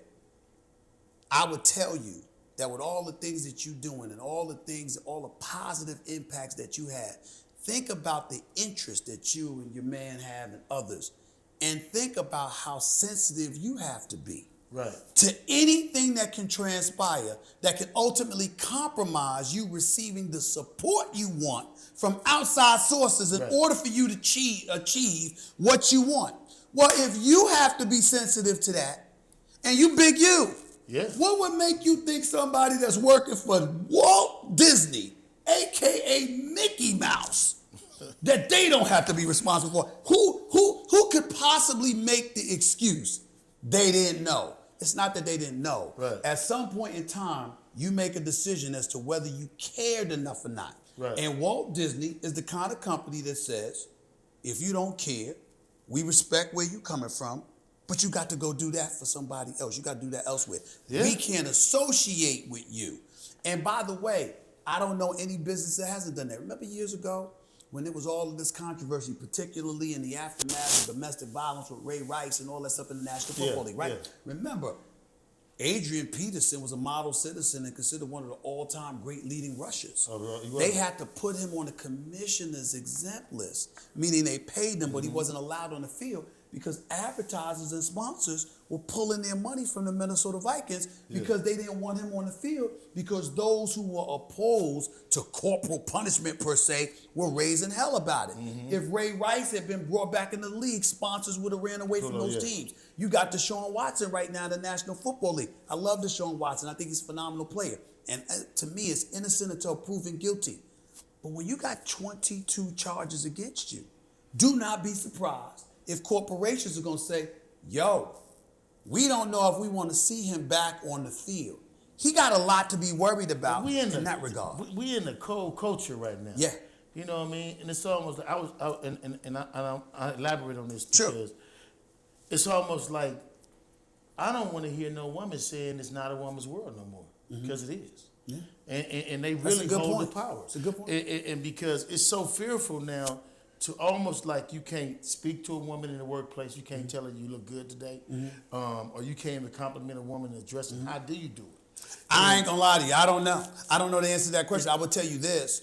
I would tell you that with all the things that you're doing and all the positive impacts that you had, think about the interest that you and your man have in others, and think about how sensitive you have to be. Right. To anything that can transpire that can ultimately compromise you receiving the support you want from outside sources in order for you to achieve what you want. Well, if you have to be sensitive to that, and you Big U, what would make you think somebody that's working for Walt Disney, aka Mickey Mouse, that they don't have to be responsible for? Who could possibly make the excuse they didn't know? It's not that they didn't know. Right. At some point in time, you make a decision as to whether you cared enough or not. Right. And Walt Disney is the kind of company that says, if you don't care, we respect where you're coming from, but you got to go do that for somebody else. You got to do that elsewhere. Yeah. We can't associate with you. And by the way, I don't know any business that hasn't done that. Remember years ago when there was all of this controversy, particularly in the aftermath of domestic violence with Ray Rice and all that stuff in the National Football League, right? Yeah. Remember, Adrian Peterson was a model citizen and considered one of the all-time great leading rushers. They had to put him on the commissioner's exempt list, meaning they paid him, but he wasn't allowed on the field because advertisers and sponsors were pulling their money from the Minnesota Vikings because they didn't want him on the field, because those who were opposed to corporal punishment per se were raising hell about it. If Ray Rice had been brought back in the league, sponsors would have ran away from those teams. You got Deshaun Watson right now in the National Football League. I love Deshaun Watson. I think he's a phenomenal player. And to me, it's innocent until proven guilty. But when you got 22 charges against you, do not be surprised if corporations are going to say, yo, we don't know if we want to see him back on the field. He got a lot to be worried about in that regard. We in the cold culture right now. Yeah. You know what I mean? And it's almost like, I elaborate on this because it's almost like I don't want to hear no woman saying it's not a woman's world no more, because it is. Yeah. And they really hold the power. It's a good point. And because it's so fearful now to almost like you can't speak to a woman in the workplace, you can't tell her you look good today, or you can't even compliment a woman in dressing. How do you do it? I ain't gonna lie to you. I don't know. I don't know the answer to that question. I would tell you this.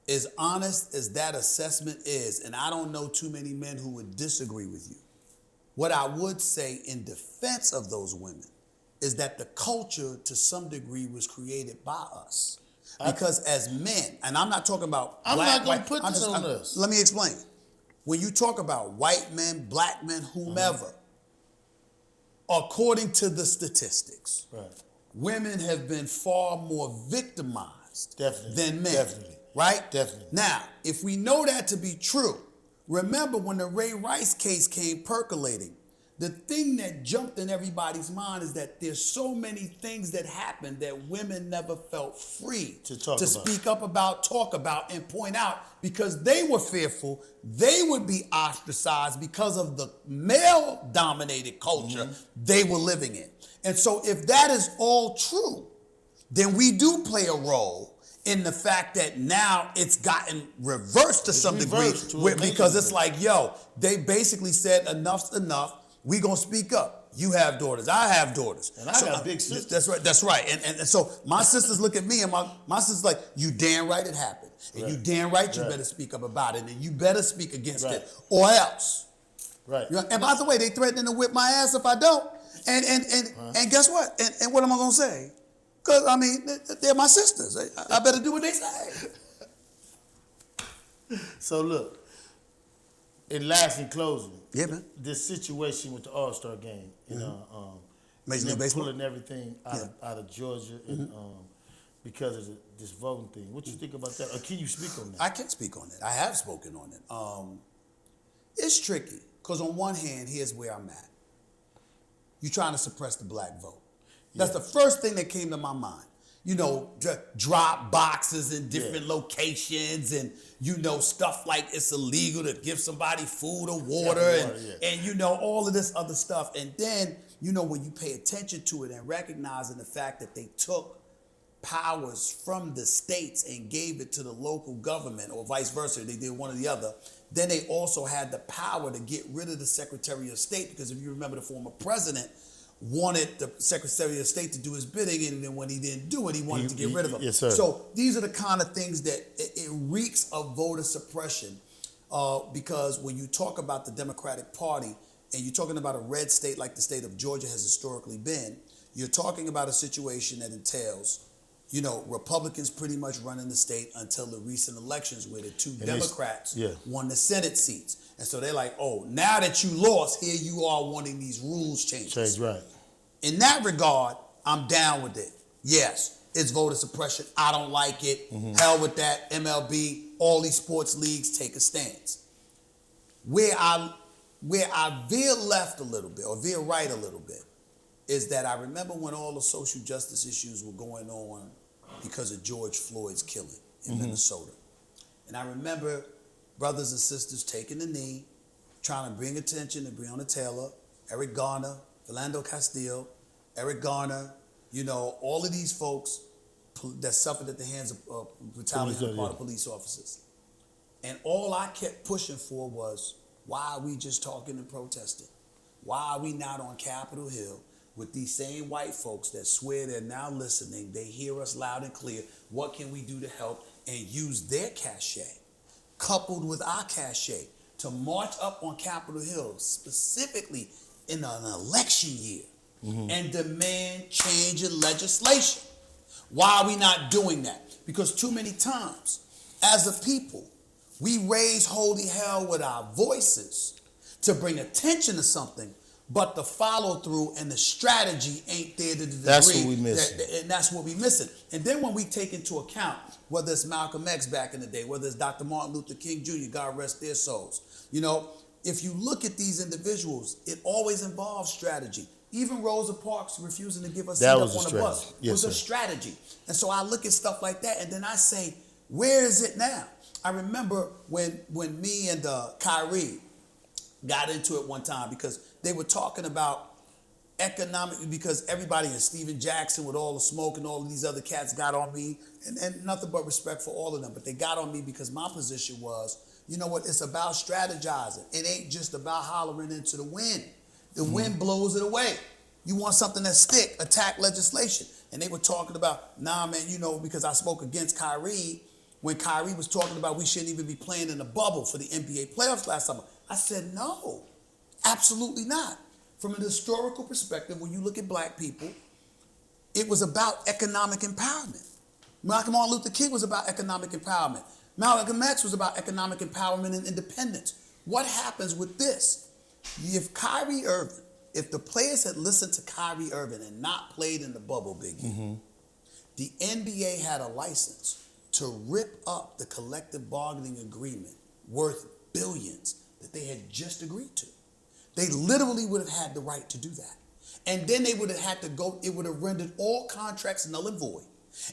As honest as that assessment is, and I don't know too many men who would disagree with you, what I would say in defense of those women is that the culture to some degree was created by us. Because as men, and I'm not talking about I'm black, not going to white, put this on us. Let me explain. When you talk about white men, black men, whomever, according to the statistics, women have been far more victimized than men. Definitely. Right? Definitely. Now, if we know that to be true, remember when the Ray Rice case came percolating, the thing that jumped in everybody's mind is that there's so many things that happened that women never felt free to speak up about, talk about, and point out, because they were fearful they would be ostracized because of the male-dominated culture they were living in. And so if that is all true, then we do play a role in the fact that now it's gotten reversed to some degree, because it's like, yo, they basically said enough's enough. We gonna speak up. You have daughters. I have daughters. And I got big sisters. That's right. That's right. And so my sisters look at me, and my sisters like, you damn right it happened. And you damn right you better speak up about it. And you better speak against it, or else. Right. You know, and by the way, they threatening to whip my ass if I don't. And guess what? And what am I gonna say? Because I mean, they're my sisters. I better do what they say. So look, in closing, yeah, man, this situation with the All-Star game, you know, Major League Baseball, pulling everything out of Georgia, and because of this voting thing. What you think about that? Or can you speak on that? I can speak on it. I have spoken on it. It's tricky because on one hand, here's where I'm at. You're trying to suppress the black vote. That's the first thing that came to my mind. You know, drop boxes in different locations, and you know, stuff like it's illegal to give somebody food or water, and you know, all of this other stuff. And then, you know, when you pay attention to it and recognizing the fact that they took powers from the states and gave it to the local government, or vice versa, they did one or the other, then they also had the power to get rid of the Secretary of State, because if you remember, the former president wanted the Secretary of State to do his bidding, and then when he didn't do it, he wanted to get rid of him. Yes, sir. So these are the kind of things that it reeks of voter suppression, because when you talk about the Democratic Party and you're talking about a red state like the state of Georgia has historically been, you're talking about a situation that entails, you know, Republicans pretty much running the state until the recent elections where the two Democrats won the Senate seats. And so they're like, oh, now that you lost, here you are wanting these rules changes. Right. In that regard, I'm down with it. Yes, it's voter suppression. I don't like it. Hell with that. MLB, all these sports leagues take a stance. Where I veer left a little bit, or veer right a little bit, is that I remember when all the social justice issues were going on because of George Floyd's killing in Minnesota. And I remember brothers and sisters taking the knee, trying to bring attention to Breonna Taylor, Eric Garner, Philando Castile, Eric Garner, you know, all of these folks that suffered at the hands of brutality on the part of police officers. And all I kept pushing for was, why are we just talking and protesting? Why are we not on Capitol Hill with these same white folks that swear they're now listening? They hear us loud and clear. What can we do to help? And use their cachet, coupled with our cachet, to march up on Capitol Hill, specifically in an election year, and demand change in legislation. Why are we not doing that? Because too many times, as a people, we raise holy hell with our voices to bring attention to something, but the follow through and the strategy ain't there to the degree. That's what we missing. And that's what we missing. And then when we take into account whether it's Malcolm X back in the day, whether it's Dr. Martin Luther King Jr., God rest their souls, you know, if you look at these individuals, it always involves strategy. Even Rosa Parks refusing to give us a seat up on the bus was a strategy. And so I look at stuff like that, and then I say, where is it now? I remember when me and Kyrie got into it one time because they were talking about economic, because everybody in Steven Jackson with all the smoke and all of these other cats got on me, and nothing but respect for all of them, but they got on me because my position was, you know what, it's about strategizing. It ain't just about hollering into the wind. The wind blows it away. You want something that stick, attack legislation. And they were talking about, nah, man, you know, because I spoke against Kyrie when Kyrie was talking about we shouldn't even be playing in the bubble for the NBA playoffs last summer. I said, no, absolutely not. From an historical perspective, when you look at black people, it was about economic empowerment. Martin Luther King was about economic empowerment. Malcolm X was about economic empowerment and independence. What happens with this? If Kyrie Irving, if the players had listened to Kyrie Irving and not played in the bubble, Biggie, the NBA had a license to rip up the collective bargaining agreement worth billions that they had just agreed to. They literally would have had the right to do that. And then they would have had to go, it would have rendered all contracts null and void.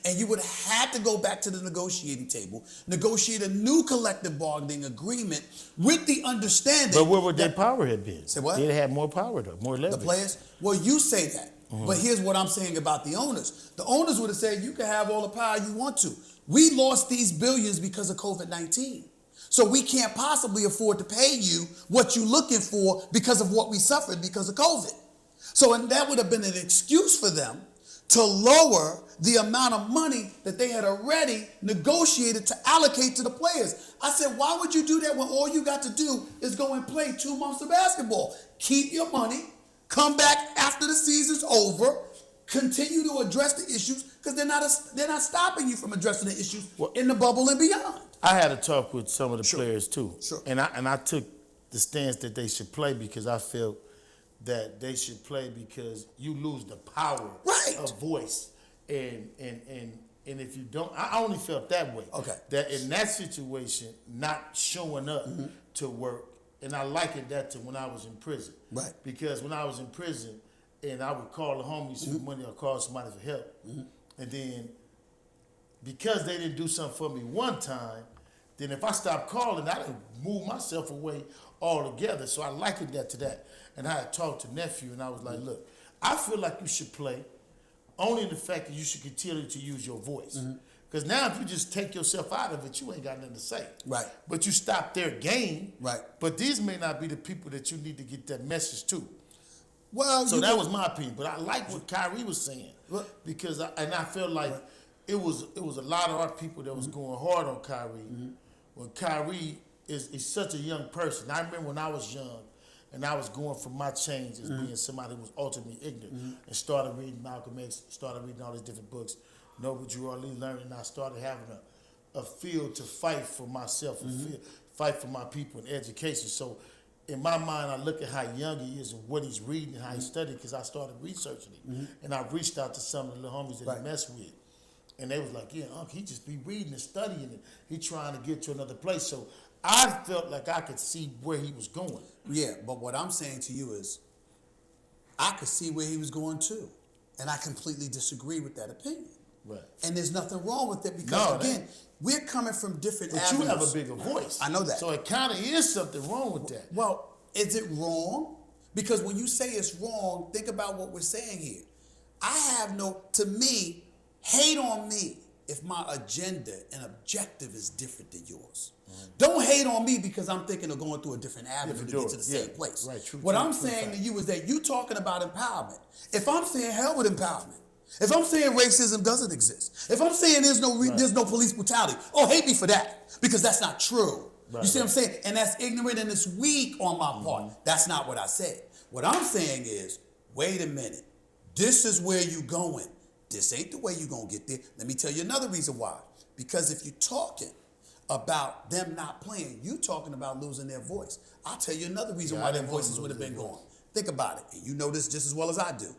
And you would have had to go back to the negotiating table, negotiate a new collective bargaining agreement with the understanding. But where would their power have been? Say what? They'd have more power though, more leverage. The players? Well, you say that. But here's what I'm saying about the owners. The owners would have said, you can have all the power you want to. We lost these billions because of COVID-19. So we can't possibly afford to pay you what you're looking for because of what we suffered because of COVID. So and that would have been an excuse for them to lower the amount of money that they had already negotiated to allocate to the players. I said, why would you do that when all you got to do is go and play 2 months of basketball? Keep your money, come back after the season's over, continue to address the issues, because they're not stopping you from addressing the issues in the bubble and beyond. I had a talk with some of the players too. Sure. And I took the stance that they should play because I felt that they should play because you lose the power of voice. And if you don't, I only felt that way. Okay. That in that situation, not showing up to work, and I likened that to when I was in prison. Right. Because when I was in prison, and I would call the homies for money or call somebody for help, and then because they didn't do something for me one time, then if I stopped calling, I didn't move myself away altogether. So I likened that to that. And I had talked to nephew, and I was like, look, I feel like you should play only in the fact that you should continue to use your voice. Because now if you just take yourself out of it, you ain't got nothing to say. Right. But you stop their game. Right. But these may not be the people that you need to get that message to. Well, So that was my opinion. But I like what Kyrie was saying. Because I felt like it was a lot of our people that was going hard on Kyrie. When Kyrie is such a young person. I remember when I was young, and I was going for my change as being somebody who was ultimately ignorant, and started reading Malcolm X, started reading all these different books, Noble Drew Ali learning, and I started having a field to fight for myself, fight for my people in education. So in my mind, I look at how young he is and what he's reading and how he's studying, because I started researching it. And I reached out to some of the little homies that he messed with. And they was like, yeah, Uncle, he just be reading and studying it. He trying to get to another place. So I felt like I could see where he was going. Yeah, but what I'm saying to you is, I could see where he was going too. And I completely disagree with that opinion. Right. And there's nothing wrong with it because, again, we're coming from different avenues. But you have a bigger voice. I know that. So it kind of is something wrong with that. Well, is it wrong? Because when you say it's wrong, think about what we're saying here. To me, hate on me if my agenda and objective is different than yours. Don't hate on me because I'm thinking of going through a different avenue to get to the same place. Right, true, what true, I'm true saying fact. to you is that you talking about empowerment. If I'm saying hell with empowerment, if I'm saying racism doesn't exist, if I'm saying there's no police brutality, hate me for that because that's not true. You see what I'm saying? And that's ignorant and it's weak on my part. That's not what I said. What I'm saying is, wait a minute. This is where you going. This ain't the way you gonna get there. Let me tell you another reason why. Because if you're talking about them not playing, you talking about losing their voice. I'll tell you another reason why their voices would have been gone. Think about it. And you know this just as well as I do.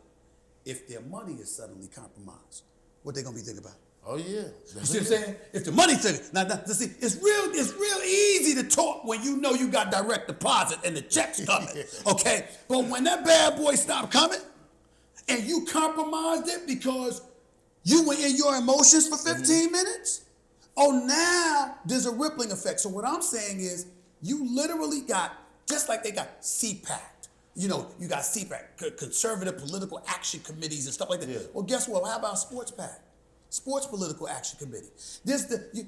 If their money is suddenly compromised, what they gonna be thinking about? Oh yeah. You see what I'm saying? If the money's taken, now see, it's real easy to talk when you know you got direct deposit and the check's coming. Okay? But when that bad boy stopped coming and you compromised it because you were in your emotions for 15 minutes, oh, now there's a rippling effect. So what I'm saying is you literally got, just like they got CPAC. You know, you got CPAC, Conservative Political Action Committees and stuff like that. Yeah. Well, guess what? How about Sports PAC? Sports Political Action Committee.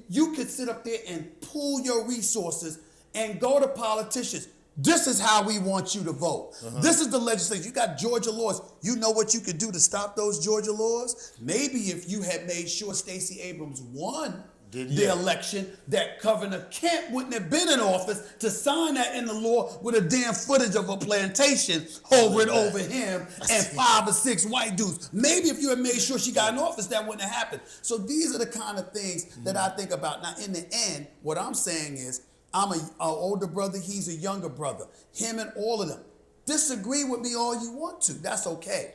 You could sit up there and pool your resources and go to politicians. This is how we want you to vote. This is the legislation. You got Georgia laws. You know what you could do to stop those Georgia laws? Maybe if you had made sure Stacey Abrams won the election, that Governor Kemp wouldn't have been in office to sign that in the law with a damn footage of a plantation hovering over him and 5 or 6 white dudes. Maybe if you had made sure she got in office, that wouldn't have happened. So these are the kind of things that I think about. Now, in the end, what I'm saying is, I'm an older brother, he's a younger brother. Him and all of them. Disagree with me all you want to. That's okay.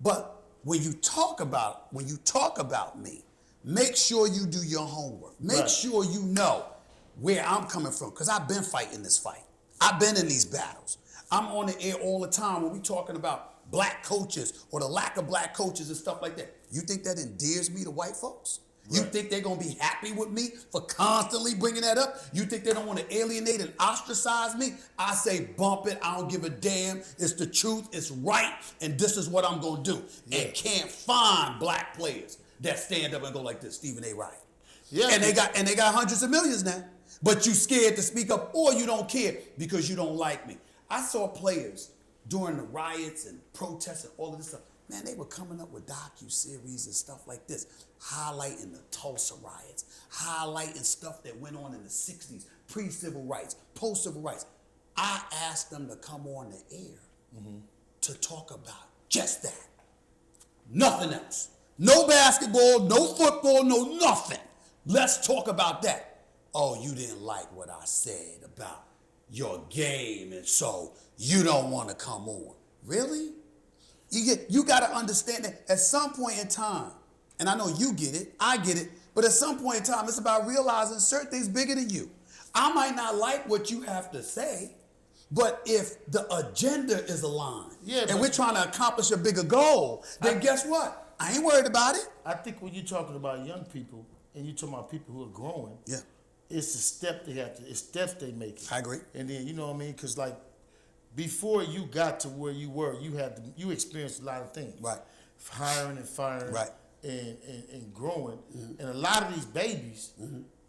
But when you talk about me, make sure you do your homework. Make sure you know where I'm coming from, because I've been fighting this fight. I've been in these battles. I'm on the air all the time when we talking about black coaches or the lack of black coaches and stuff like that. You think that endears me to white folks? You think they're going to be happy with me for constantly bringing that up? You think they don't want to alienate and ostracize me? I say bump it. I don't give a damn. It's the truth. It's right. And this is what I'm going to do. And can't find black players that stand up and go like this, Stephen A. Wright. Yeah. And they got hundreds of millions now. But you scared to speak up, or you don't care because you don't like me. I saw players during the riots and protests and all of this stuff. Man, they were coming up with docu-series and stuff like this, highlighting the Tulsa riots, highlighting stuff that went on in the 60s, pre-civil rights, post-civil rights. I asked them to come on the air to talk about just that. Nothing else. No basketball, no football, no nothing. Let's talk about that. Oh, you didn't like what I said about your game, and so you don't want to come on. Really? You got to understand that at some point in time, and I know you get it, I get it, but at some point in time, it's about realizing certain things bigger than you. I might not like what you have to say, but if the agenda is aligned and we're trying to accomplish a bigger goal, then guess what? I ain't worried about it. I think when you're talking about young people and you're talking about people who are growing, it's a step they have to, it's steps they make. I agree. And then, you know what I mean? Because like, before you got to where you were, you experienced a lot of things. Right. Hiring and firing. Right. And growing. And a lot of these babies,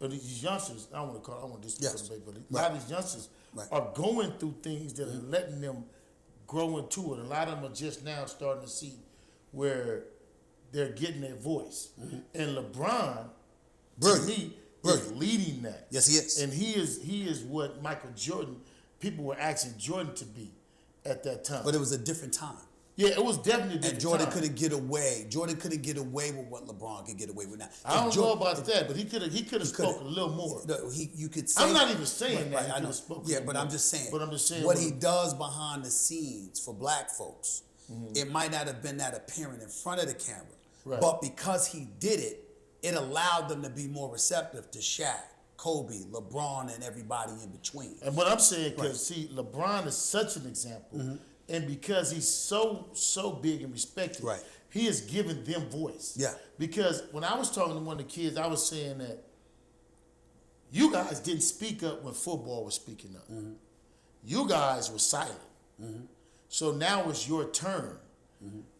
or these youngsters, I don't want to call this baby, but a lot of these youngsters are going through things that are letting them grow into it. A lot of them are just now starting to see where they're getting their voice. And LeBron, to me, is leading that. Yes, he is. And he is what Michael Jordan, people were asking Jordan to be at that time. But it was a different time. Yeah, it was definitely a different time. And Jordan couldn't get away. Jordan couldn't get away with what LeBron could get away with now. I don't know about that, but he could have spoken a little more. You could say. I'm not even saying that. I know. Yeah, but I'm just saying. But I'm just saying what he does behind the scenes for black folks, it might not have been that apparent in front of the camera, but because he did it, it allowed them to be more receptive to Shaq, Kobe, LeBron, and everybody in between. And what I'm saying, because see, LeBron is such an example, and because he's so big and respected, he has given them voice. Yeah. Because when I was talking to one of the kids, I was saying that you guys didn't speak up when football was speaking up. You guys were silent. So now it's your turn,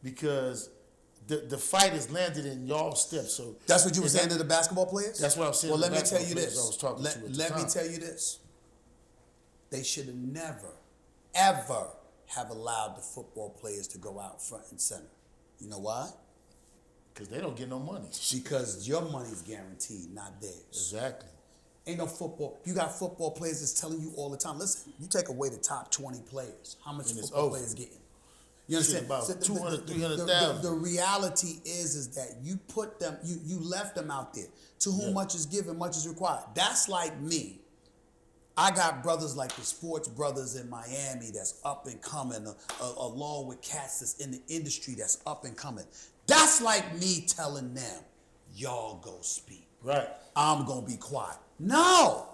because the fight has landed in y'all's steps. So that's what you were saying to the basketball players? That's what I was saying. Well, let me tell you this. I was talking to let me tell you this. They should have never, ever have allowed the football players to go out front and center. You know why? Because they don't get no money. Because your money's guaranteed, not theirs. Exactly. Ain't no football. You got football players that's telling you all the time, listen, you take away the top 20 players, how much football players getting? You understand? About so 200, 300,000. The reality is that you put them, you left them out there. To whom much is given, much is required. That's like me. I got brothers like the Sports Brothers in Miami that's up and coming, along with cats that's in the industry that's up and coming. That's like me telling them, y'all go speak. Right. I'm going to be quiet. No.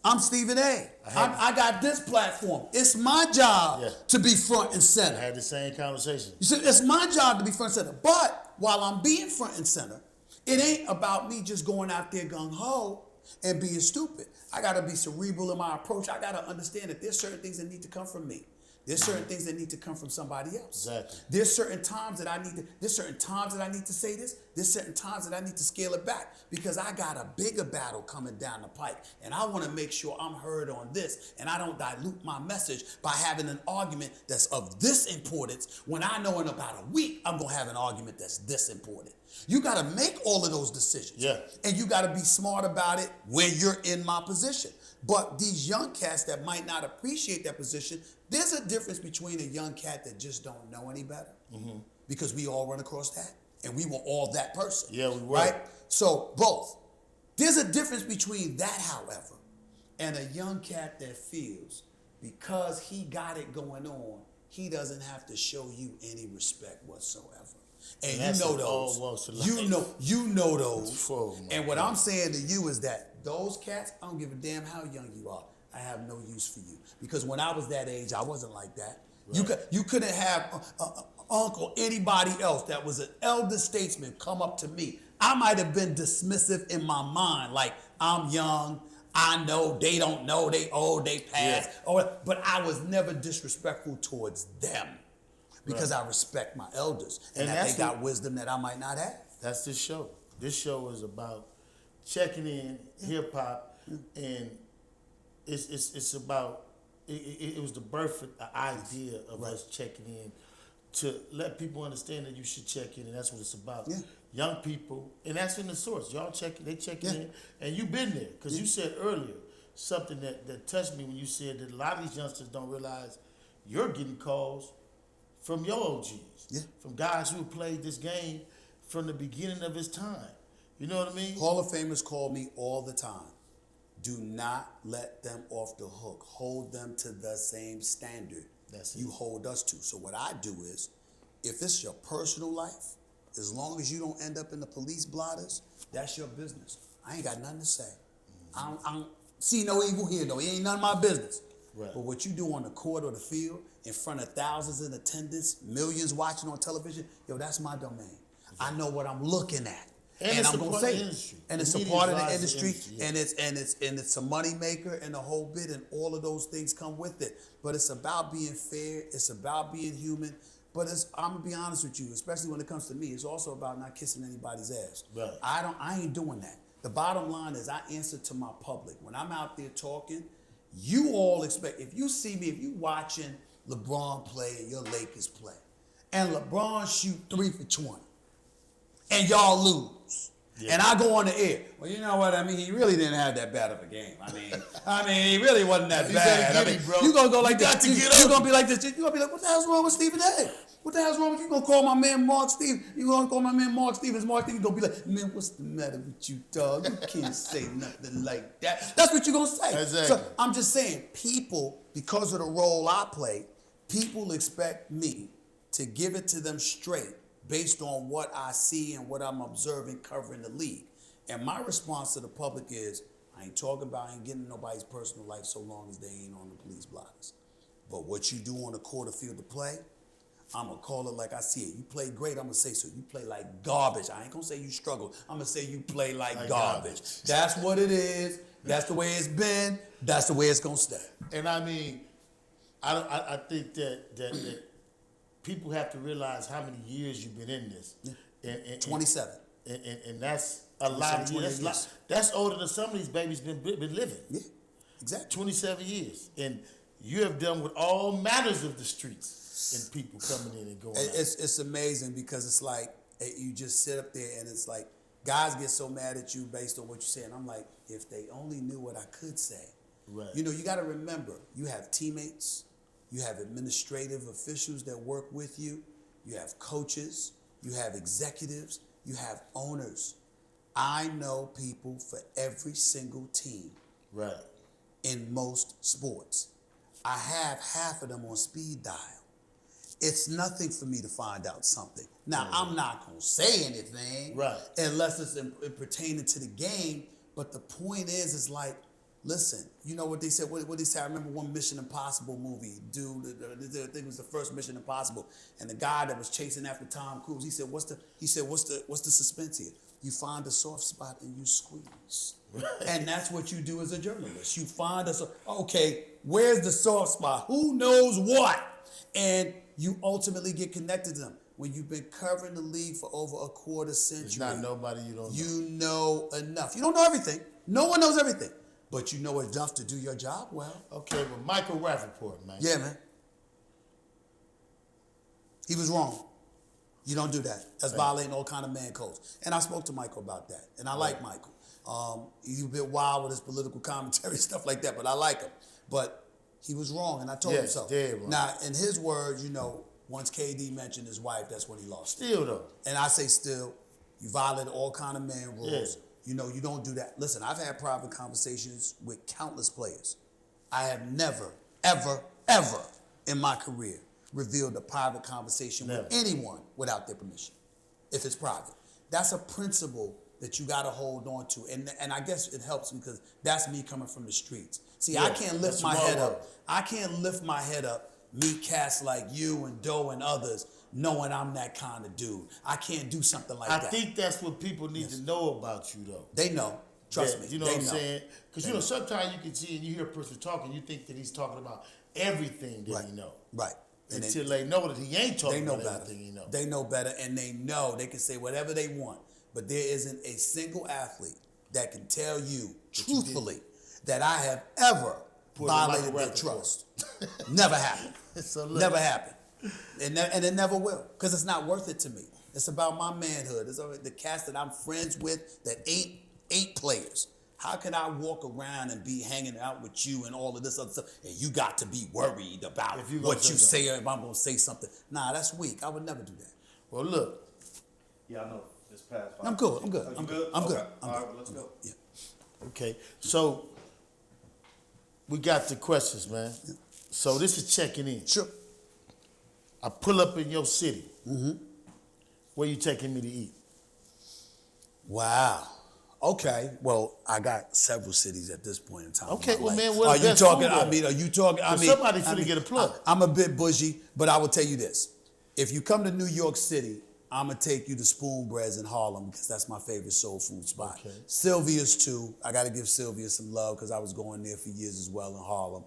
I'm Stephen A. I got this platform. It's my job to be front and center. I had the same conversation. You see, it's my job to be front and center. But while I'm being front and center, it ain't about me just going out there gung-ho and being stupid. I got to be cerebral in my approach. I got to understand that there's certain things that need to come from me. There's certain things that need to come from somebody else. Exactly. There's certain times that I need to say this. There's certain times that I need to scale it back because I got a bigger battle coming down the pike. And I want to make sure I'm heard on this and I don't dilute my message by having an argument that's of this importance when I know in about a week I'm going to have an argument that's this important. You got to make all of those decisions. Yeah. And you got to be smart about it when you're in my position. But these young cats that might not appreciate that position, there's a difference between a young cat that just don't know any better, because we all run across that, and we were all that person. Yeah, we were. Right? So both. There's a difference between that, however, and a young cat that feels because he got it going on, he doesn't have to show you any respect whatsoever. And you know those. You know those. And what I'm saying to you is that those cats, I don't give a damn how young you are. I have no use for you. Because when I was that age, I wasn't like that. Right. You couldn't have uncle, anybody else that was an elder statesman come up to me. I might have been dismissive in my mind, like I'm young, I know, they don't know, they old, they passed. Yeah. But I was never disrespectful towards them. Because I respect my elders and that they got wisdom that I might not have. That's this show. This show is about checking in hip-hop, and it's about, it was the birth of the idea of us checking in to let people understand that you should check in, and that's what it's about. Yeah. Young people, and that's in the source. Y'all check in, and you've been there. Because you said earlier something that touched me when you said that a lot of these youngsters don't realize you're getting calls from your OGs, from guys who played this game from the beginning of his time. You know what I mean? Hall of Famers call me all the time. Do not let them off the hook. Hold them to the same standard you hold us to. So what I do is, if it's your personal life, as long as you don't end up in the police blotters, that's your business. I ain't got nothing to say. I don't see no evil here, though. It ain't none of my business. Right. But what you do on the court or the field, in front of thousands in attendance, millions watching on television, yo, that's my domain. I know what I'm looking at. And I'm gonna say it. And it's a part of the industry, and it's a money maker and a whole bit, and all of those things come with it. But it's about being fair, it's about being human. But I'm gonna be honest with you, especially when it comes to me, it's also about not kissing anybody's ass. Right. I ain't doing that. The bottom line is I answer to my public. When I'm out there talking, you all expect, if you see me, if you watching LeBron play and your Lakers play, and LeBron shoot 3 for 20, and y'all lose, and I go on the air, well, you know what I mean? He really didn't have that bad of a game. I mean, he really wasn't that bad. You're gonna go like this. You're gonna be like this. You're gonna be like, what the hell's wrong with Stephen A? What the hell's wrong with you? Gonna call my man Mark Stevens? You gonna call my man Mark Stevens? Mark Stevens gonna be like, man, what's the matter with you, dog? You can't say nothing like that. That's what you're gonna say. Exactly. So I'm just saying, people, because of the role I play, people expect me to give it to them straight based on what I see and what I'm observing covering the league. And my response to the public is, I ain't talking about, I ain't getting nobody's personal life so long as they ain't on the police blockers. But what you do on the court or field of play, I'm going to call it like I see it. You play great, I'm going to say so. You play like garbage. I ain't going to say you struggle. I'm going to say you play like garbage. That's what it is. That's the way it's been. That's the way it's going to stay. And I mean, I think that people have to realize how many years you've been in this. Yeah. And 27. And that's a lot of years. That's older than some of these babies been living. Yeah, exactly. 27 years. And you have done with all manners of the streets and people coming in and going out. It's amazing because it's like you just sit up there and it's like guys get so mad at you based on what you say, and I'm like, if they only knew what I could say. Right. You know, you got to remember, you have teammates, you have administrative officials that work with you, you have coaches, you have executives, you have owners. I know people for every single team. Right. In most sports. I have half of them on speed dial. It's nothing for me to find out something. Now, I'm not going to say anything, right, unless it's pertaining to the game, but the point is like, listen, you know what they said? What they say? I remember one Mission Impossible movie, dude. I think it was the first Mission Impossible, and the guy that was chasing after Tom Cruise. He said, "What's the suspense here? You find a soft spot and you squeeze." Right. And that's what you do as a journalist. You find okay, where's the soft spot? Who knows what? And you ultimately get connected to them. When you've been covering the league for over a quarter century, it's not nobody you don't know. You know enough. You don't know everything. No one knows everything. But you know enough to do your job well. Okay, but Michael Rappaport, man. Yeah, man. He was wrong. You don't do that. That's violating all kind of man codes. And I spoke to Michael about that. And I like Michael. He's a bit wild with his political commentary, stuff like that, but I like him. But he was wrong, and I told him so. Dead wrong. Now, in his words, you know, once KD mentioned his wife, that's when he lost. Still, though. And I say still, you violate all kind of man rules. Yeah. You know, you don't do that. Listen, I've had private conversations with countless players. I have never, ever, ever in my career revealed a private conversation with anyone without their permission, if it's private. That's a principle that you got to hold on to. And I guess it helps because that's me coming from the streets. See, I can't lift my head up. I can't lift my head up, meet cats like you and Doe and others, knowing I'm that kind of dude. I can't do something like that. I think that's what people need to know about you, though. They know. Trust me. You know what I'm saying? Because, you know, sometimes you can see and you hear a person talking, you think that he's talking about everything that he know. Right. Until they know that he ain't talking about everything he know. They know better, and they know they can say whatever they want. But there isn't a single athlete that can tell you truthfully that I have ever violated their trust. Never happened. Never happened. And it never will, because it's not worth it to me. It's about my manhood. It's the cats that I'm friends with that ain't players. How can I walk around and be hanging out with you and all of this other stuff, and you got to be worried about what you say or if I'm going to say something? Nah, that's weak. I would never do that. Well, look. Yeah, I know. It's past 5. I'm good. I'm good. Are you I'm good? good. I'm Okay. good. All right, well, let's go. Yeah. Okay, so we got the questions, man. Yeah. So this is checking in. Sure. I pull up in your city. Mm-hmm. Where you taking me to eat? Wow. Okay. Well, I got several cities at this point in time. Okay. Well, man, are you talking? I mean, are you talking? I mean, somebody finna get a plug. I'm a bit bougie, but I will tell you this: if you come to New York City, I'm gonna take you to Spoon Breads in Harlem because that's my favorite soul food spot. Okay. Sylvia's too. I got to give Sylvia some love because I was going there for years as well in Harlem.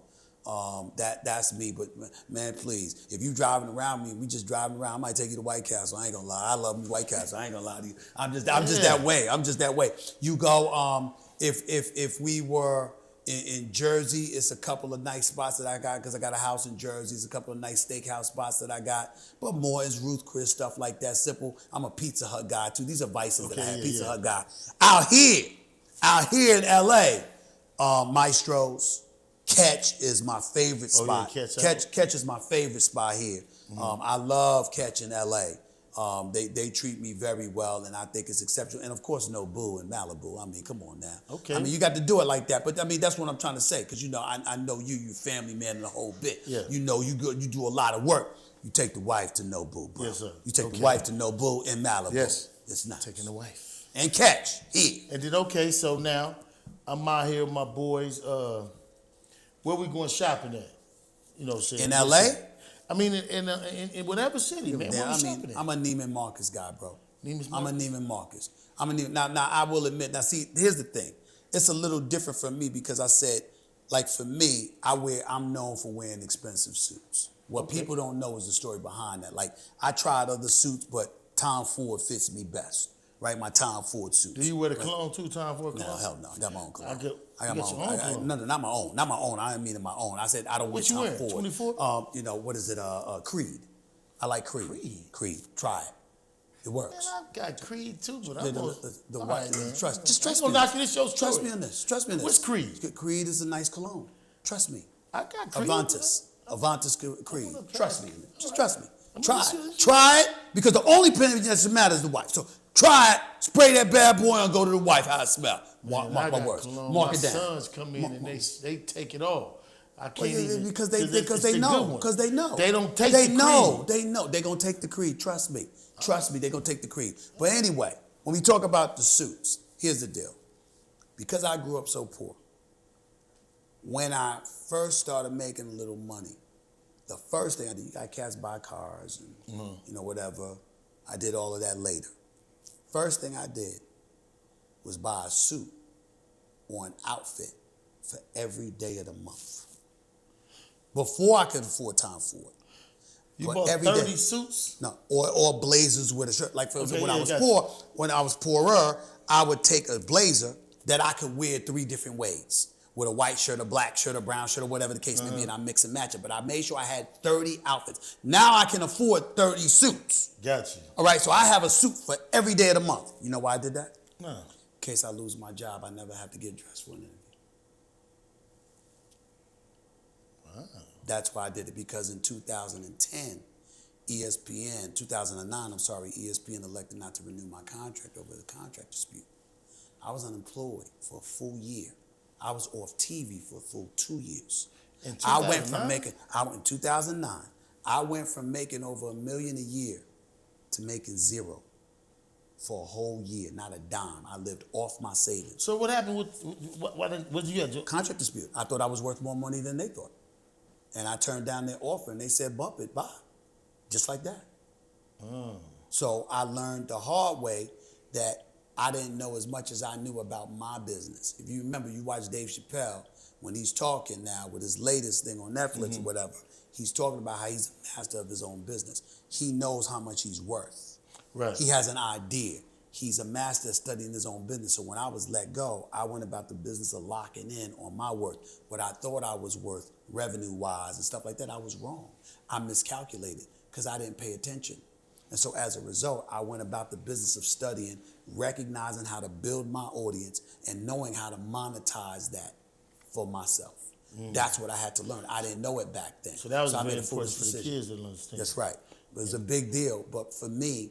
That's me. But man, please, if you driving around me, we just driving around, I might take you to White Castle. I ain't gonna lie. I love me White Castle. I ain't gonna lie to you. I'm just that way. I'm just that way. You go. If we were in Jersey, it's a couple of nice spots that I got because I got a house in Jersey. It's a couple of nice steakhouse spots that I got. But more is Ruth Chris, stuff like that. Simple. I'm a Pizza Hut guy too. These are vices that I have. Pizza Hut guy. Out here in LA, Maestro's. Catch is my favorite spot. Catch is my favorite spot here. Mm-hmm. I love Catch in LA. They treat me very well, and I think it's exceptional. And of course, Nobu in Malibu. I mean, come on now. Okay. I mean, you got to do it like that. But I mean, that's what I'm trying to say, because you know, I know you family man and the whole bit. Yeah. You know, you do a lot of work. You take the wife to Nobu, bro. Yes, sir. You take the wife to Nobu in Malibu. Yes. It's nice. Taking the wife. And Catch here. And then so now I'm out here with my boys. Where we going shopping at? You know what I'm saying? In LA? I mean, in whatever city, man. Yeah, Where we shopping at? I'm a Neiman Marcus guy, bro. Neiman Marcus? I'm a Neiman Marcus. Now, I will admit, see, here's the thing. It's a little different for me because I said, like for me, I'm known for wearing expensive suits. What people don't know is the story behind that. Like, I tried other suits, but Tom Ford fits me best. Right, my Tom Ford suits. Do you wear the cologne too, Tom Ford cologne? No, hell no. I got my own cologne. I got my own cologne? No, not my own. Not my own. I didn't mean my own. I said I don't wear Tom Ford. What you wear, 24? You know, what is it? Creed. I like Creed. Creed. Try it. It works. Man, I got Creed too, but The I'm white, right, man. just I trust ain't me. gonna knock you this your story. Trust me on this. Trust me on this. What's Creed? Creed is a nice cologne. Trust me. I got Creed. Avantis Creed. I'm gonna Trust me. Just trust me. I'm Try gonna it. Try it, because the only thing that matters is the wife. So try it, spray that bad boy and go to the wife, how it smell. Mark my words. Mark it down. My sons come in and they take it all. I can't even because they the know. good one. Because they know. They don't take they the know. Creed. They know. They're gonna take the Creed. Trust me. Trust me, they're gonna take the Creed. But anyway, when we talk about the suits, here's the deal. Because I grew up so poor, when I first started making a little money, the first thing I did, you got cats buy cars and whatever. I did all of that later. First thing I did was buy a suit or an outfit for every day of the month. Before I could afford time for it. You But bought every 30 day. suits? No, or blazers with a shirt. Like for example, Okay, when I was poorer, I would take a blazer that I could wear 3 different ways. With a white shirt, a black shirt, a brown shirt, or whatever the case may be, and I mix and match it. But I made sure I had 30 outfits. Now I can afford 30 suits. Got you. All right, so I have a suit for every day of the month. You know why I did that? No. In case I lose my job, I never have to get dressed for an interview. Wow. That's why I did it, because in 2010, ESPN elected not to renew my contract over the contract dispute. I was unemployed for a full year. I was off TV for a full 2 years. In I went 2009? in 2009, I went from making over $1 million a year to making zero for a whole year, not a dime. I lived off my savings. So what happened with what did you have? Contract dispute. I thought I was worth more money than they thought. And I turned down their offer and they said, bump it, bye. Just like that. So I learned the hard way that I didn't know as much as I knew about my business. If you remember, you watch Dave Chappelle, when he's talking now with his latest thing on Netflix or whatever, he's talking about how he's a master of his own business. He knows how much he's worth. Right. He has an idea. He's a master at studying his own business. So when I was let go, I went about the business of locking in on my worth. What I thought I was worth revenue-wise and stuff like that, I was wrong. I miscalculated because I didn't pay attention. And so as a result, I went about the business of studying, recognizing how to build my audience and knowing how to monetize that for myself. That's what I had to learn. I didn't know it back then. So that was I very made a foolish important for the decision. kids to understand. That's right. It was a big deal. But for me,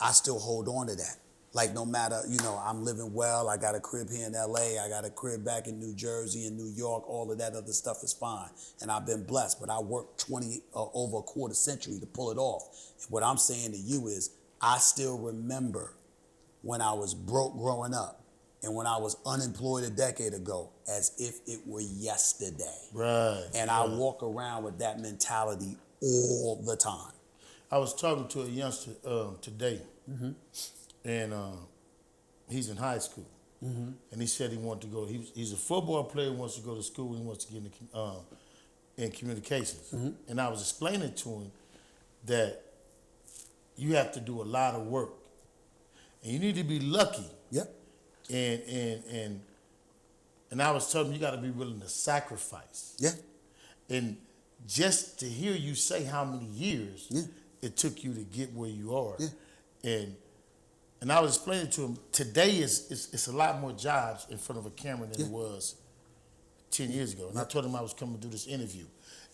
I still hold on to that. Like no matter, I'm living well. I got a crib here in LA. I got a crib back in New Jersey and New York. All of that other stuff is fine. And I've been blessed. But I worked over a quarter century to pull it off. What I'm saying to you is I still remember when I was broke growing up and when I was unemployed a decade ago as if it were yesterday. Right. And I walk around with that mentality all the time. I was talking to a youngster today, and he's in high school, and he said he wanted to go. He's a football player, wants to go to school, he wants to get in communications. And I was explaining to him that you have to do a lot of work, and you need to be lucky. Yep. And I was telling him you got to be willing to sacrifice. Yeah. And just to hear you say how many years it took you to get where you are. Yeah. And I was explaining to him, today it's a lot more jobs in front of a camera than it was 10 years ago. And I told him I was coming to do this interview.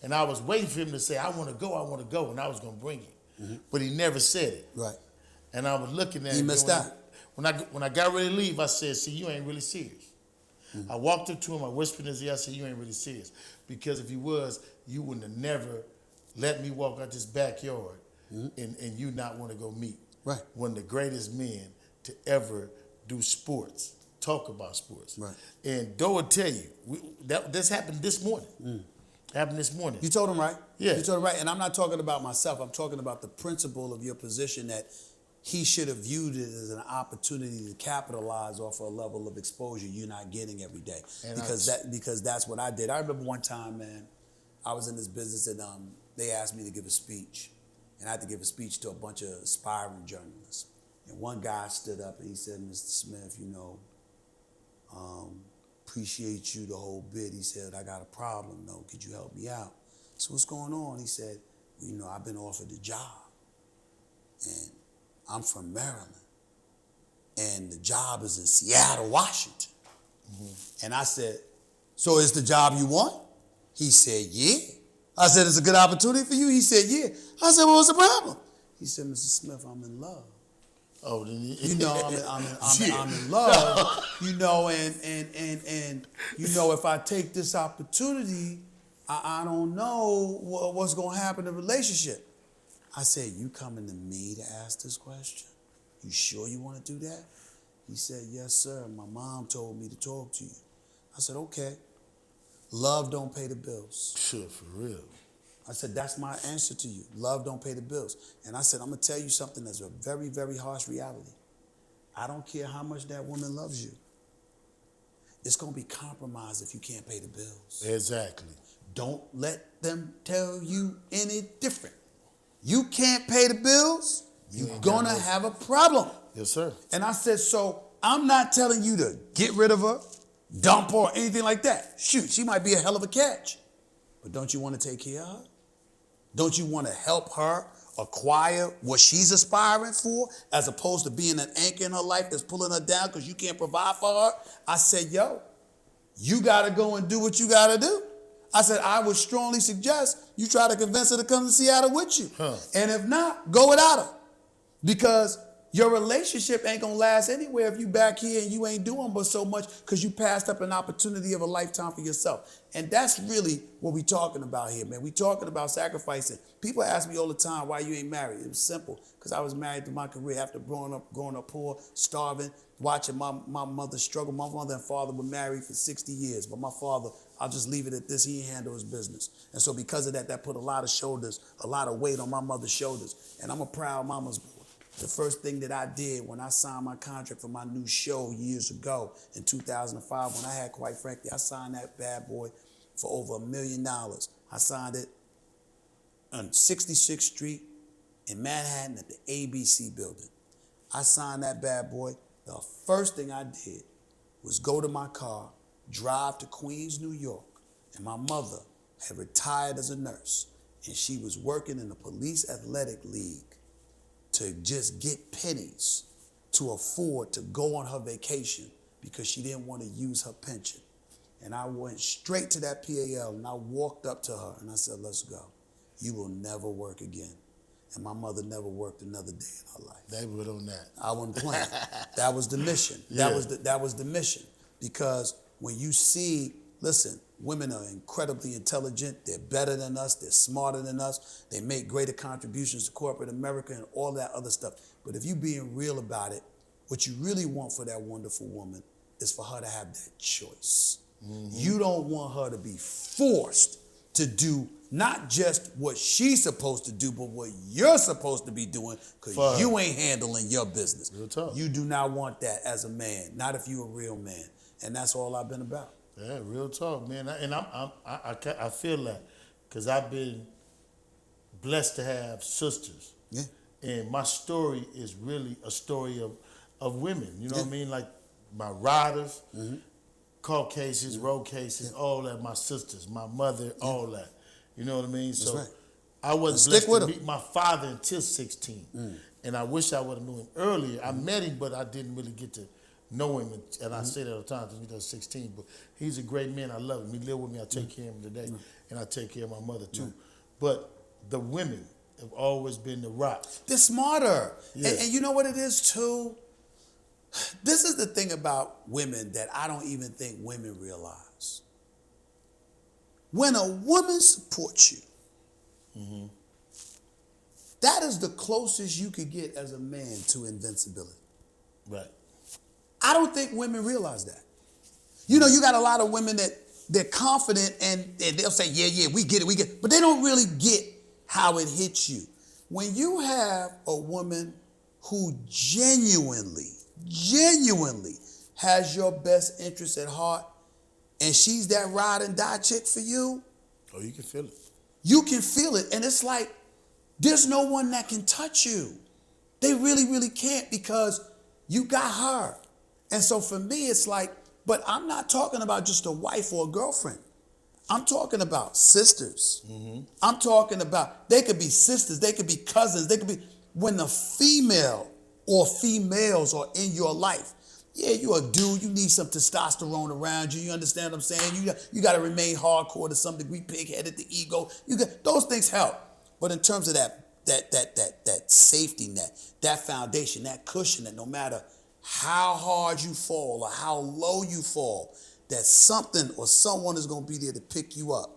And I was waiting for him to say, I want to go, and I was going to bring it. But he never said it. Right. And I was looking at him. He missed out. When I got ready to leave, I said, see, you ain't really serious. I walked up to him, I whispered in his ear, I said, you ain't really serious. Because if you was, you wouldn't have never let me walk out this backyard and you not want to go meet one of the greatest men to ever do sports, talk about sports. Right. And Doe will tell you, this happened this morning. Happened this morning. You told him right. Yeah. You told him right. And I'm not talking about myself. I'm talking about the principle of your position that he should have viewed it as an opportunity to capitalize off a level of exposure you're not getting every day. And because that's what I did. I remember one time, man, I was in this business and they asked me to give a speech. And I had to give a speech to a bunch of aspiring journalists. And one guy stood up and he said, Mr. Smith, appreciate you the whole bit. He said, I got a problem though. Could you help me out? So what's going on? He said, I've been offered a job. And I'm from Maryland, and the job is in Seattle, Washington. And I said, so it's the job you want? He said, yeah. I said, it's a good opportunity for you? He said, yeah. I said, well, what's the problem? He said, Mr. Smith, I'm in love. Oh, then You know, I'm in love. You know, and you know, if I take this opportunity, I don't know what's gonna happen in the relationship. I said, you coming to me to ask this question? You sure you want to do that? He said, yes, sir. My mom told me to talk to you. I said, okay. Love don't pay the bills. Sure, for real. I said, that's my answer to you. Love don't pay the bills. And I said, I'm going to tell you something that's a very, very harsh reality. I don't care how much that woman loves you. It's going to be compromised if you can't pay the bills. Exactly. Don't let them tell you any different. You can't pay the bills, you're going to have a problem. Yes, sir. And I said, so I'm not telling you to get rid of her, dump her, or anything like that. Shoot, she might be a hell of a catch. But don't you want to take care of her? Don't you want to help her acquire what she's aspiring for, as opposed to being an anchor in her life that's pulling her down because you can't provide for her? I said, yo, you got to go and do what you got to do. I said, I would strongly suggest you try to convince her to come to Seattle with you. And if not, go without her. Because your relationship ain't going to last anywhere if you back here and you ain't doing but so much because you passed up an opportunity of a lifetime for yourself. And that's really what we talking about here, man. We talking about sacrificing. People ask me all the time, why you ain't married? It was simple, because I was married through my career after growing up poor, starving, watching my mother struggle. My mother and father were married for 60 years, but my father, I'll just leave it at this, he handled his business. And so because of that, that put a lot of weight on my mother's shoulders. And I'm a proud mama's boy. The first thing that I did when I signed my contract for my new show years ago in 2005, when I had, quite frankly, I signed that bad boy for over $1 million. I signed it on 66th Street in Manhattan at the ABC building. I signed that bad boy. The first thing I did was go to my car, drive to Queens, New York, and my mother had retired as a nurse, and she was working in the police athletic league to just get pennies to afford to go on her vacation because she didn't want to use her pension. And I went straight to that PAL and I walked up to her and I said, let's go. You will never work again. And my mother never worked another day in her life. They would on that. I wasn't playing. That was the mission. Yeah. That was the mission. Because when you see, listen, women are incredibly intelligent. They're better than us. They're smarter than us. They make greater contributions to corporate America and all that other stuff. But if you being real about it, what you really want for that wonderful woman is for her to have that choice. Mm-hmm. You don't want her to be forced to do not just what she's supposed to do, but what you're supposed to be doing, because you ain't handling your business. Real talk. You do not want that as a man, not if you're a real man. And that's all I've been about. Yeah, real talk, man. I feel that because I've been blessed to have sisters. Yeah. And my story is really a story of women. You know what I mean? Like my riders, court cases, road cases, all that. My sisters, my mother, all that. You know what I mean? So right. I wasn't blessed to meet my father until 16. And I wish I would have known him earlier. I met him, but I didn't really get to know him. And I say that all the time because he was 16. But he's a great man. I love him. He live with me. I take care of him today. And I take care of my mother too. But the women have always been the rock. They're smarter. Yeah. And you know what it is too? This is the thing about women that I don't even think women realize. When a woman supports you, that is the closest you could get as a man to invincibility. Right. I don't think women realize that. You know, you got a lot of women that they're confident and they'll say, yeah, we get it. But they don't really get how it hits you. When you have a woman who genuinely has your best interest at heart, and she's that ride and die chick for you. Oh, you can feel it. You can feel it. And it's like, there's no one that can touch you. They really, really can't, because you got her. And so for me, it's like, but I'm not talking about just a wife or a girlfriend. I'm talking about sisters. I'm talking about, they could be sisters, they could be cousins, they could be, when the female or females are in your life. Yeah, you a dude, you need some testosterone around you. You understand what I'm saying? You got to remain hardcore to some degree, pig-headed, the ego. Those things help. But in terms of that safety net, that foundation, that cushion, that no matter how hard you fall or how low you fall, that something or someone is going to be there to pick you up.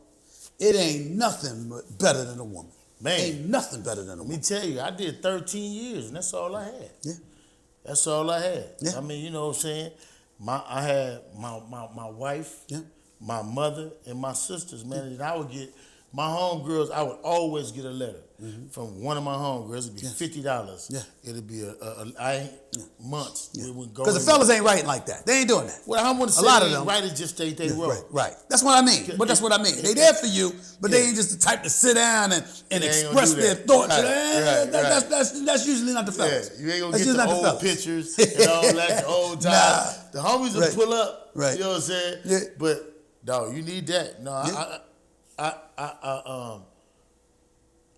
It ain't nothing better than a woman. Man. Ain't nothing better than a woman. Let me tell you, I did 13 years, and that's all I had. Yeah. That's all I had. Yeah. I mean, you know what I'm saying? I had my wife, Yeah. my mother, and my sisters, man. And I would get, my homegirls, I would always get a letter from one of my homegirls. It'd be $50. Yeah. It'd be months. Yeah. We would go Because the in- fellas ain't writing like that. They ain't doing that. Well, I want to say a lot they of ain't them. right, it's just they Yeah, wrote. right. That's what I mean. But that's what I mean. They there for you, but they ain't just the type to sit down and They ain't express gonna do their that. thoughts. Right. That's usually not the fellas. Yeah, you ain't gonna That's get usually the not old pictures and all that, the old time. Nah. The homies will Right. pull up. Right. You know what I'm saying? Yeah. But dog, you need that. No, Yeah.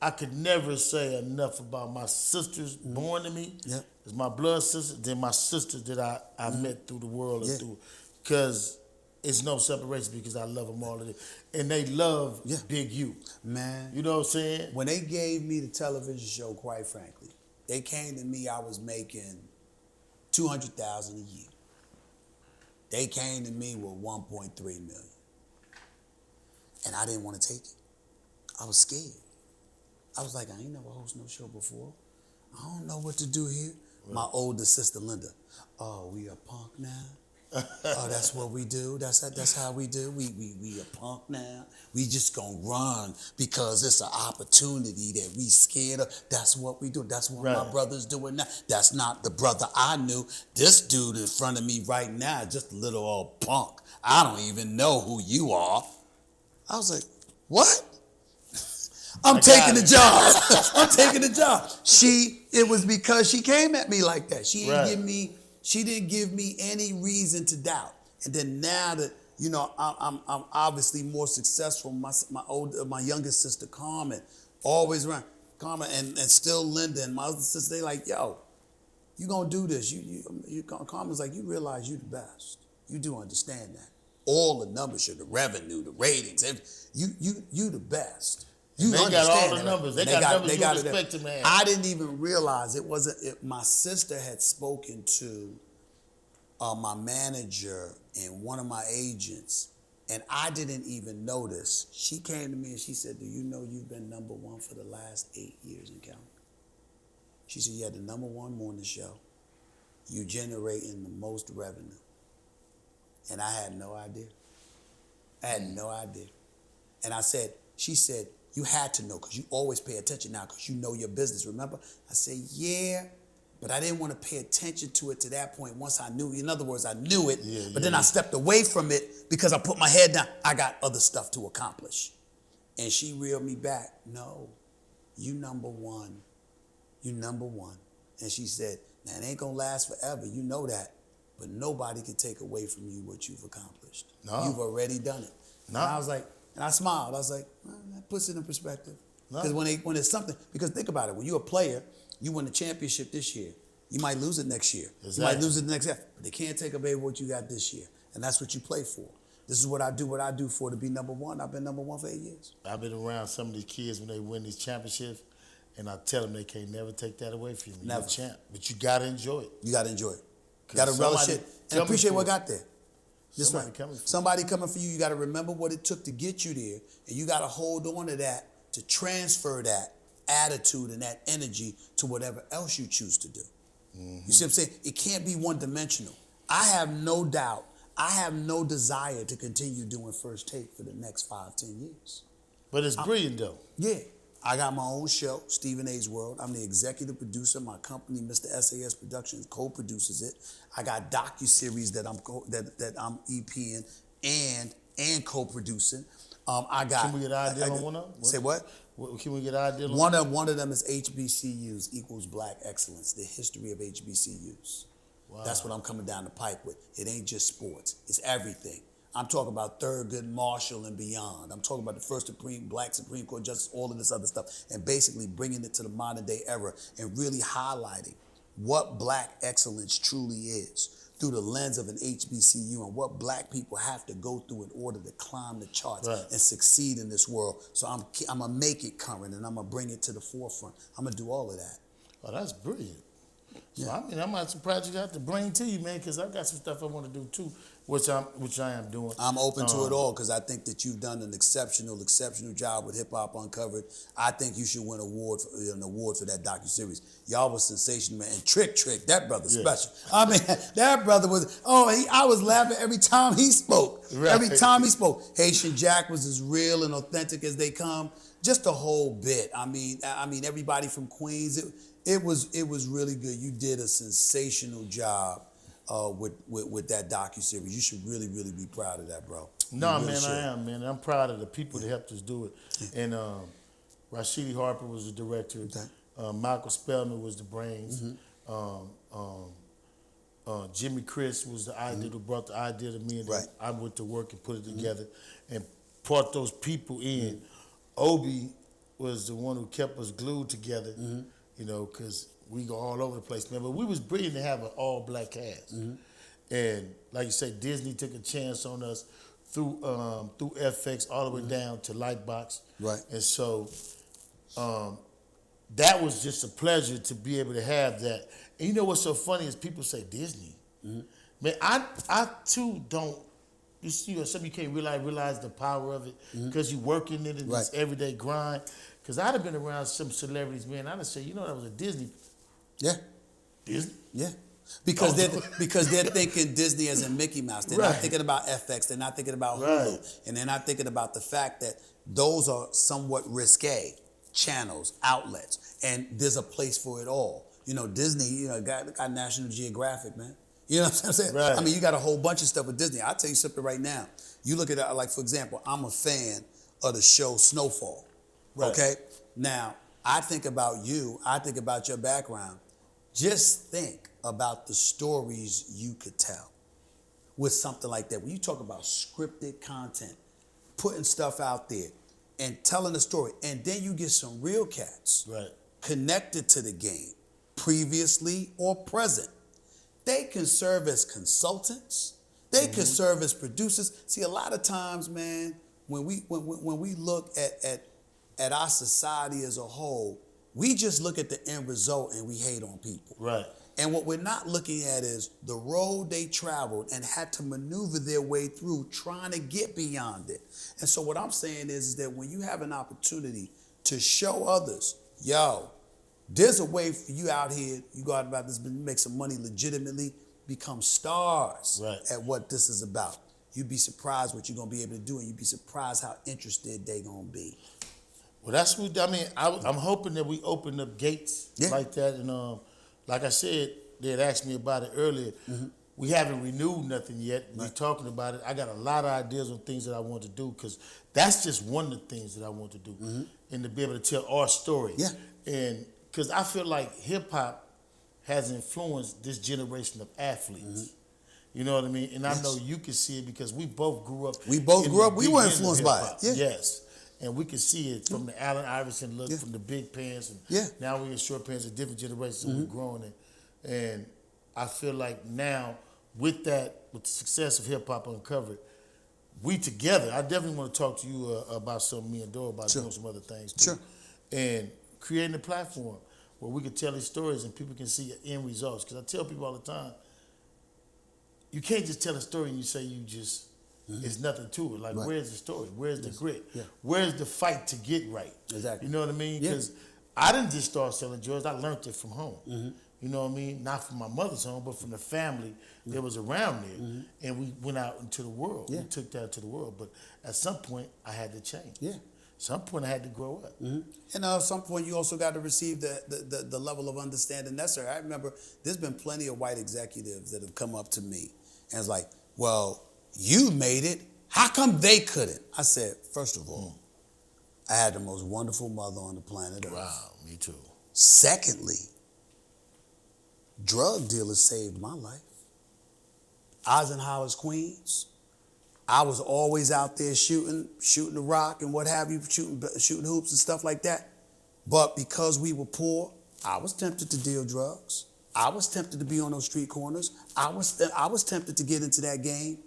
I could never say enough about my sisters born to me. Yeah. It's my blood sisters, then my sisters that I met through the world Yeah. and through, because it's no separation because I love them all of it. And they love Yeah. Big U. Man, You know what I'm saying? when they gave me the television show, quite frankly, they came to me, I was making $200,000 a year. They came to me with $1.3 million. And I didn't want to take it. I was scared. I was like, I ain't never hosted no show before. I don't know what to do here. Right. My older sister, Linda, oh, we a punk now? Oh, that's what we do? That's how we do? We a punk now? We just gonna run because it's an opportunity that we scared of. That's what we do. That's what my brother's doing now. That's not the brother I knew. This dude in front of me right now is just a little old punk. I don't even know who you are. I was like, what? I'm taking the job. I'm taking the job. It was because she came at me like that. She didn't give me any reason to doubt. And then now that, you know, I'm obviously more successful, my youngest sister, Carmen, always around. Carmen and still Linda and my other sister, they like, yo, you gonna do this. Carmen's like, you realize you the best. You do understand that. All the numbers, the revenue, the ratings, you the best. They got all the numbers. They got numbers you respect to, man. I didn't even realize my sister had spoken to my manager and one of my agents, and I didn't even notice. She came to me and she said, do you know you've been #1 for the last 8 years and counting? She said, you had the #1 morning show. You generating the most revenue. And I had no idea. I had no idea. And she said, you had to know because you always pay attention now because you know your business, remember? I said, yeah, but I didn't want to pay attention to it to that point once I knew. In other words, I knew it, but then I stepped away from it because I put my head down. I got other stuff to accomplish. And she reeled me back. No, you #1. You #1. And she said, now it ain't going to last forever. You know that. But nobody can take away from you what you've accomplished. No. You've already done it. No. And I was like, and I smiled. I was like, well, that puts it in perspective. Because when it's something, because think about it, when you're a player, you win the championship this year. You might lose it next year. Exactly. You might lose it the next year. But they can't take away what you got this year. And that's what you play for. This is what I do for to be #1. I've been #1 for 8 years. I've been around some of these kids when they win these championships, and I tell them they can't never take that away from you. Never. You're a champ. But you got to enjoy it. You got to enjoy it. You got to relish it and appreciate what got there. Somebody coming for you. You got to remember what it took to get you there, and you got to hold on to that to transfer that attitude and that energy to whatever else you choose to do. Mm-hmm. You see what I'm saying? It can't be one-dimensional. I have no doubt. I have no desire to continue doing First Take for the next 5-10 years. But it's brilliant, though. Yeah. I got my own show, Stephen A's World. I'm the executive producer. My company, Mr. SAS Productions, co-produces it. I got docuseries that I'm EPing and co-producing. Can we get an idea on one of them? Say what? Can we get an idea on one of them is HBCUs equals Black Excellence, the history of HBCUs. Wow. That's what I'm coming down the pipe with. It ain't just sports. It's everything. I'm talking about Thurgood Marshall and beyond. I'm talking about the first Black Supreme Court justice, all of this other stuff, and basically bringing it to the modern day era and really highlighting what black excellence truly is through the lens of an HBCU and what black people have to go through in order to climb the charts and succeed in this world. So I'm gonna make it current and I'm gonna bring it to the forefront. I'm gonna do all of that. Oh, that's brilliant. So I mean, I'm not surprised you got to bring to you, man, because I got some stuff I want to do too, which I am doing. I'm open to it all because I think that you've done an exceptional job with Hip Hop Uncovered. I think you should win an award for that docuseries. Y'all was sensational, man. And Trick, that brother's special. I mean, that brother was. I was laughing every time he spoke. Right. Every time he spoke, Haitian Jack was as real and authentic as they come. Just the whole bit. I mean, everybody from Queens. It was really good. You did a sensational job with that docuseries. You should really, really be proud of that, bro. No, really man, I am, man. I'm proud of the people that helped us do it. Yeah. And Rashidi Harper was the director. Okay. Michael Spellman was the brains. Mm-hmm. Jimmy Chris was the idea who brought the idea to me, and then I went to work and put it together and brought those people in. Oby was the one who kept us glued together. You know, because we go all over the place, man. But we was brilliant to have an all-black cast. And like you say, Disney took a chance on us through FX all the way down to Lightbox. Right. And so that was just a pleasure to be able to have that. And you know what's so funny is people say Disney. Man, I too don't. You know, some of you can't realize the power of it because you work in it and it's everyday grind. Because I'd have been around some celebrities, man. I'd have said, you know, that was a Disney. Yeah. Disney? Yeah. Because they're thinking Disney as in Mickey Mouse. They're not thinking about FX. They're not thinking about Hulu. And they're not thinking about the fact that those are somewhat risque channels, outlets. And there's a place for it all. You know, Disney, you know, got National Geographic, man. You know what I'm saying? Right. I mean, you got a whole bunch of stuff with Disney. I'll tell you something right now. You look at it, like, for example, I'm a fan of the show Snowfall. Right. Okay? Now, I think about you. I think about your background. Just think about the stories you could tell with something like that. When you talk about scripted content, putting stuff out there and telling a story, and then you get some real cats connected to the game, previously or present. They can serve as consultants. They can serve as producers. See, a lot of times, man, when we look at our society as a whole, we just look at the end result and we hate on people. Right. And what we're not looking at is the road they traveled and had to maneuver their way through trying to get beyond it. And so what I'm saying is that when you have an opportunity to show others, yo, there's a way for you out here, you go out about this, make some money legitimately, become stars at what this is about. You'd be surprised what you're going to be able to do, and you'd be surprised how interested they're going to be. Well, that's what, I mean, I'm hoping that we open up gates like that. And like I said, they had asked me about it earlier. We haven't renewed nothing yet. We're talking about it. I got a lot of ideas on things that I want to do because that's just one of the things that I want to do. And to be able to tell our story. Yeah. And because I feel like hip-hop has influenced this generation of athletes. You know what I mean? And I know you can see it because we both grew up. We were influenced by it. Yeah. Yes. And we can see it from the Allen Iverson look, from the big pants. And now we're in short pants, a different generation, so we're growing it. And I feel like now, with the success of Hip Hop Uncovered, we together, I definitely want to talk to you about something, me and Doe, about doing some other things too. And creating a platform where we can tell these stories and people can see end results. Because I tell people all the time, you can't just tell a story and you say you just, it's nothing to it. Like, where's the story? Where's the grit? Yeah. Where's the fight to get right? Exactly. You know what I mean? Because I didn't just start selling drugs. I learned it from home. You know what I mean? Not from my mother's home, but from the family that was around there. And we went out into the world. We took that to the world. But at some point, I had to change. At some point, I had to grow up. And at some point, you also got to receive the level of understanding necessary. I remember there's been plenty of white executives that have come up to me and it's like, well, you made it. How come they couldn't? I said, first of all, I had the most wonderful mother on the planet Earth. Wow, me too. Secondly, drug dealers saved my life. Eisenhower's Queens. I was always out there shooting the rock and what have you, shooting hoops and stuff like that. But because we were poor, I was tempted to deal drugs. I was tempted to be on those street corners. I was tempted to get into that game.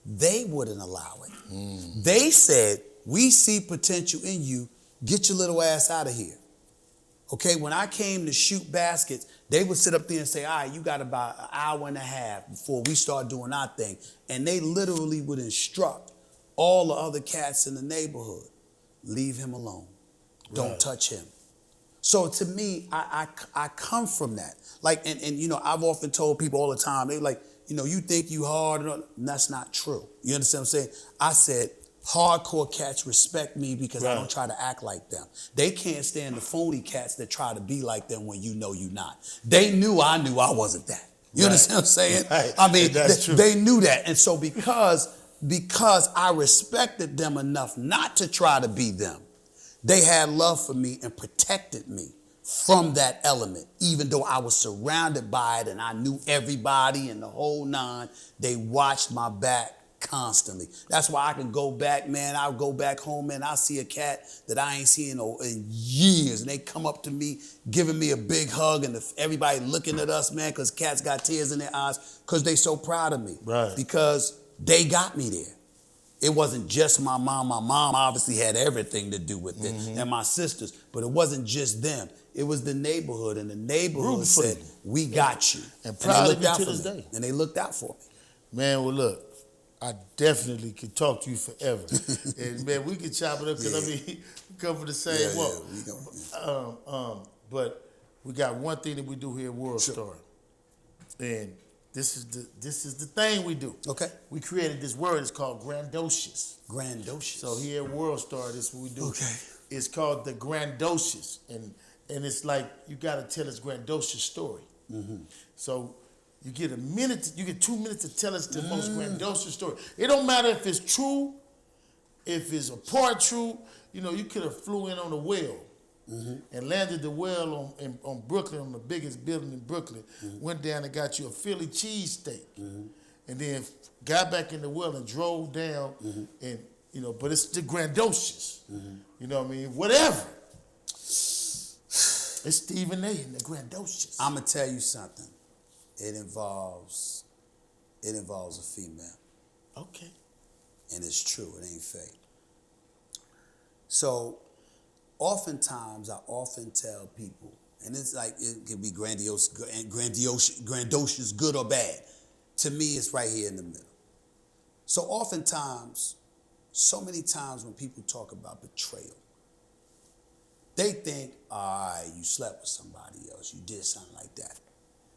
They wouldn't allow it. They said, we see potential in you. Get your little ass out of here. Okay, when I came to shoot baskets, they would sit up there and say, all right, you got about an hour and a half before we start doing our thing. And they literally would instruct all the other cats in the neighborhood, leave him alone. Don't touch him. So to me, I come from that. Like, and you know, I've often told people all the time, they like, you know, you think you hard, and that's not true. You understand what I'm saying? I said, hardcore cats respect me because I don't try to act like them. They can't stand the phony cats that try to be like them when you know you're not. They knew I wasn't that. You understand what I'm saying? Right. I mean, That's true. they knew that. And so because I respected them enough not to try to be them, they had love for me and protected me from that element. Even though I was surrounded by it and I knew everybody and the whole nine, they watched my back constantly. That's why I can go back, man. I'll go back home, man. I see a cat that I ain't seen in years, and they come up to me, giving me a big hug, and everybody looking at us, man, because cats got tears in their eyes because they so proud of me. Right. Because they got me there. It wasn't just my mom. My mom obviously had everything to do with it, and my sisters, but it wasn't just them. It was the neighborhood, and the neighborhood said, we got you. And proud they of looked you out to for this me. day. And they looked out for me. Man, well, look, I definitely could talk to you forever. And, man, we could chop it up because, I mean, we come from the same walk. But we got one thing that we do here at Worldstar. And this is the thing we do. Okay. We created this word. It's called grandiose. Grandiose. So here at Worldstar, this is what we do. Okay. It's called the grandiose. And it's like you got to tell us grandiose story. So you get 2 minutes to tell us the most grandiose story. It don't matter if it's true, if it's a part true. You know, you could have flew in on a whale and landed the whale on Brooklyn, on the biggest building in Brooklyn. Went down and got you a Philly cheesesteak, and then got back in the whale and drove down. And you know, but it's the grandiose. You know what I mean? Whatever. It's Stephen A. and the grandiose. I'm gonna tell you something. It involves a female. Okay. And it's true, it ain't fake. So oftentimes I often tell people, and it's like it can be grandiose is good or bad. To me, it's right here in the middle. So oftentimes, so many times when people talk about betrayal, they think, all right, you slept with somebody else, you did something like that.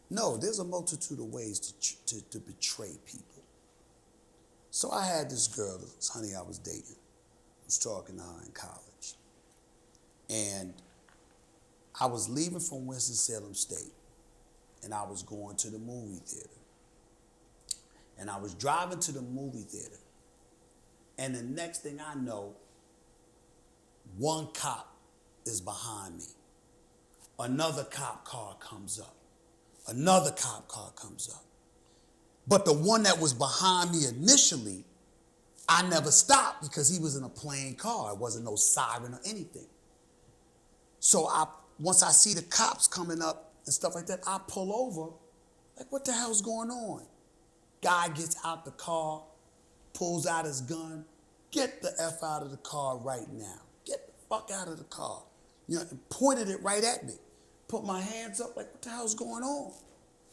No, there's a multitude of ways to betray people. So I had this girl, this honey I was dating, I was talking to her in college. And I was leaving from Winston-Salem State, and I was going to the movie theater. And I was driving to the movie theater, and the next thing I know, one cop is behind me. Another cop car comes up. Another cop car comes up. But the one that was behind me initially, I never stopped because he was in a plain car. It wasn't no siren or anything. So once I see the cops coming up and stuff like that, I pull over. Like, what the hell's going on? Guy gets out the car, pulls out his gun. Get the F out of the car right now. Get the fuck out of the car. You know, and pointed it right at me. Put my hands up like, what the hell's going on?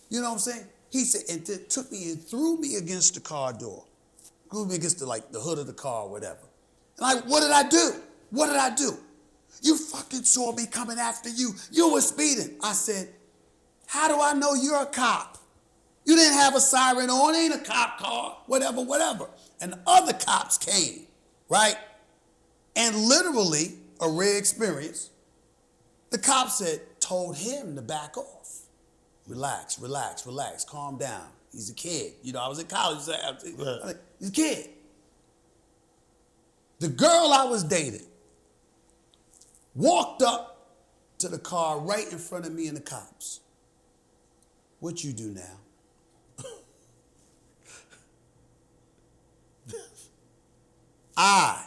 You know what I'm saying? He said, and took me and threw me against the car door. Threw me against the hood of the car or whatever. And what did I do? What did I do? You fucking saw me coming after you. You were speeding. I said, how do I know you're a cop? You didn't have a siren on, ain't a cop car, whatever. And the other cops came, right? And literally, a rare experience, the cop told him to back off. Relax, calm down. He's a kid. You know, I was in college. He's a kid. The girl I was dating walked up to the car right in front of me and the cops. What you do now? I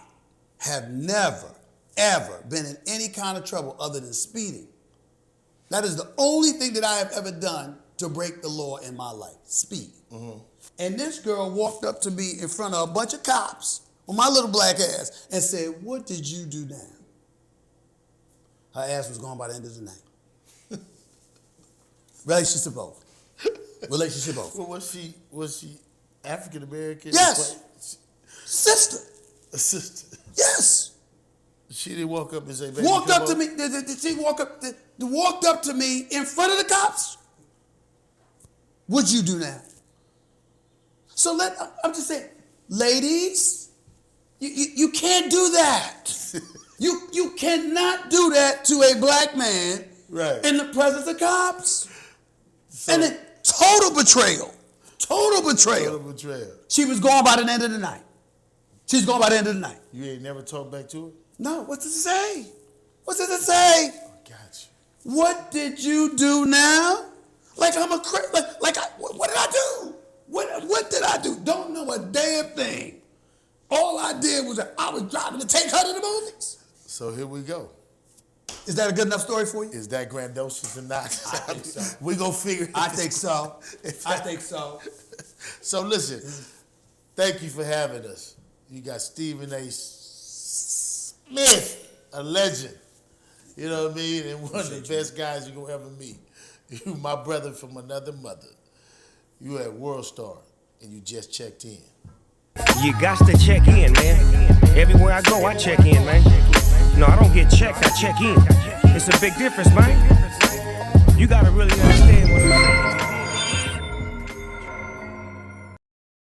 have never, ever been in any kind of trouble other than speeding. That is the only thing that I have ever done to break the law in my life, speed. And this girl walked up to me in front of a bunch of cops with my little black ass and said, "What did you do now?" Her ass was gone by the end of the night. Relationship over. Relationship over. Well, was she African American? Yes. Sister. A sister. Yes. She didn't walk up and say, "Baby, Walked come up to on." me. She walked up to me in front of the cops. What'd you do now? So I'm just saying, ladies, you can't do that. You cannot do that to a black man in the presence of cops. And then total betrayal. Total betrayal. Total betrayal. She was gone by the end of the night. She's gone by the end of the night. You ain't never talked back to her? No, what's it say? What's it say? I got you. What did you do now? Like I'm a what did I do? What did I do? Don't know a damn thing. All I did was I was driving to take her to the movies. So here we go. Is that a good enough story for you? Is that grandiose or not? I think so. We gonna figure it I out. think so. I think so. So listen, thank you for having us. You got Stephen A. Smith, a legend. You know what I mean? And one of the best guys you're gonna ever meet. You my brother from another mother. You at Worldstar and you just checked in. You got to check in, man. Everywhere I go, I check in, man. No, I don't get checked, I check in. It's a big difference, man.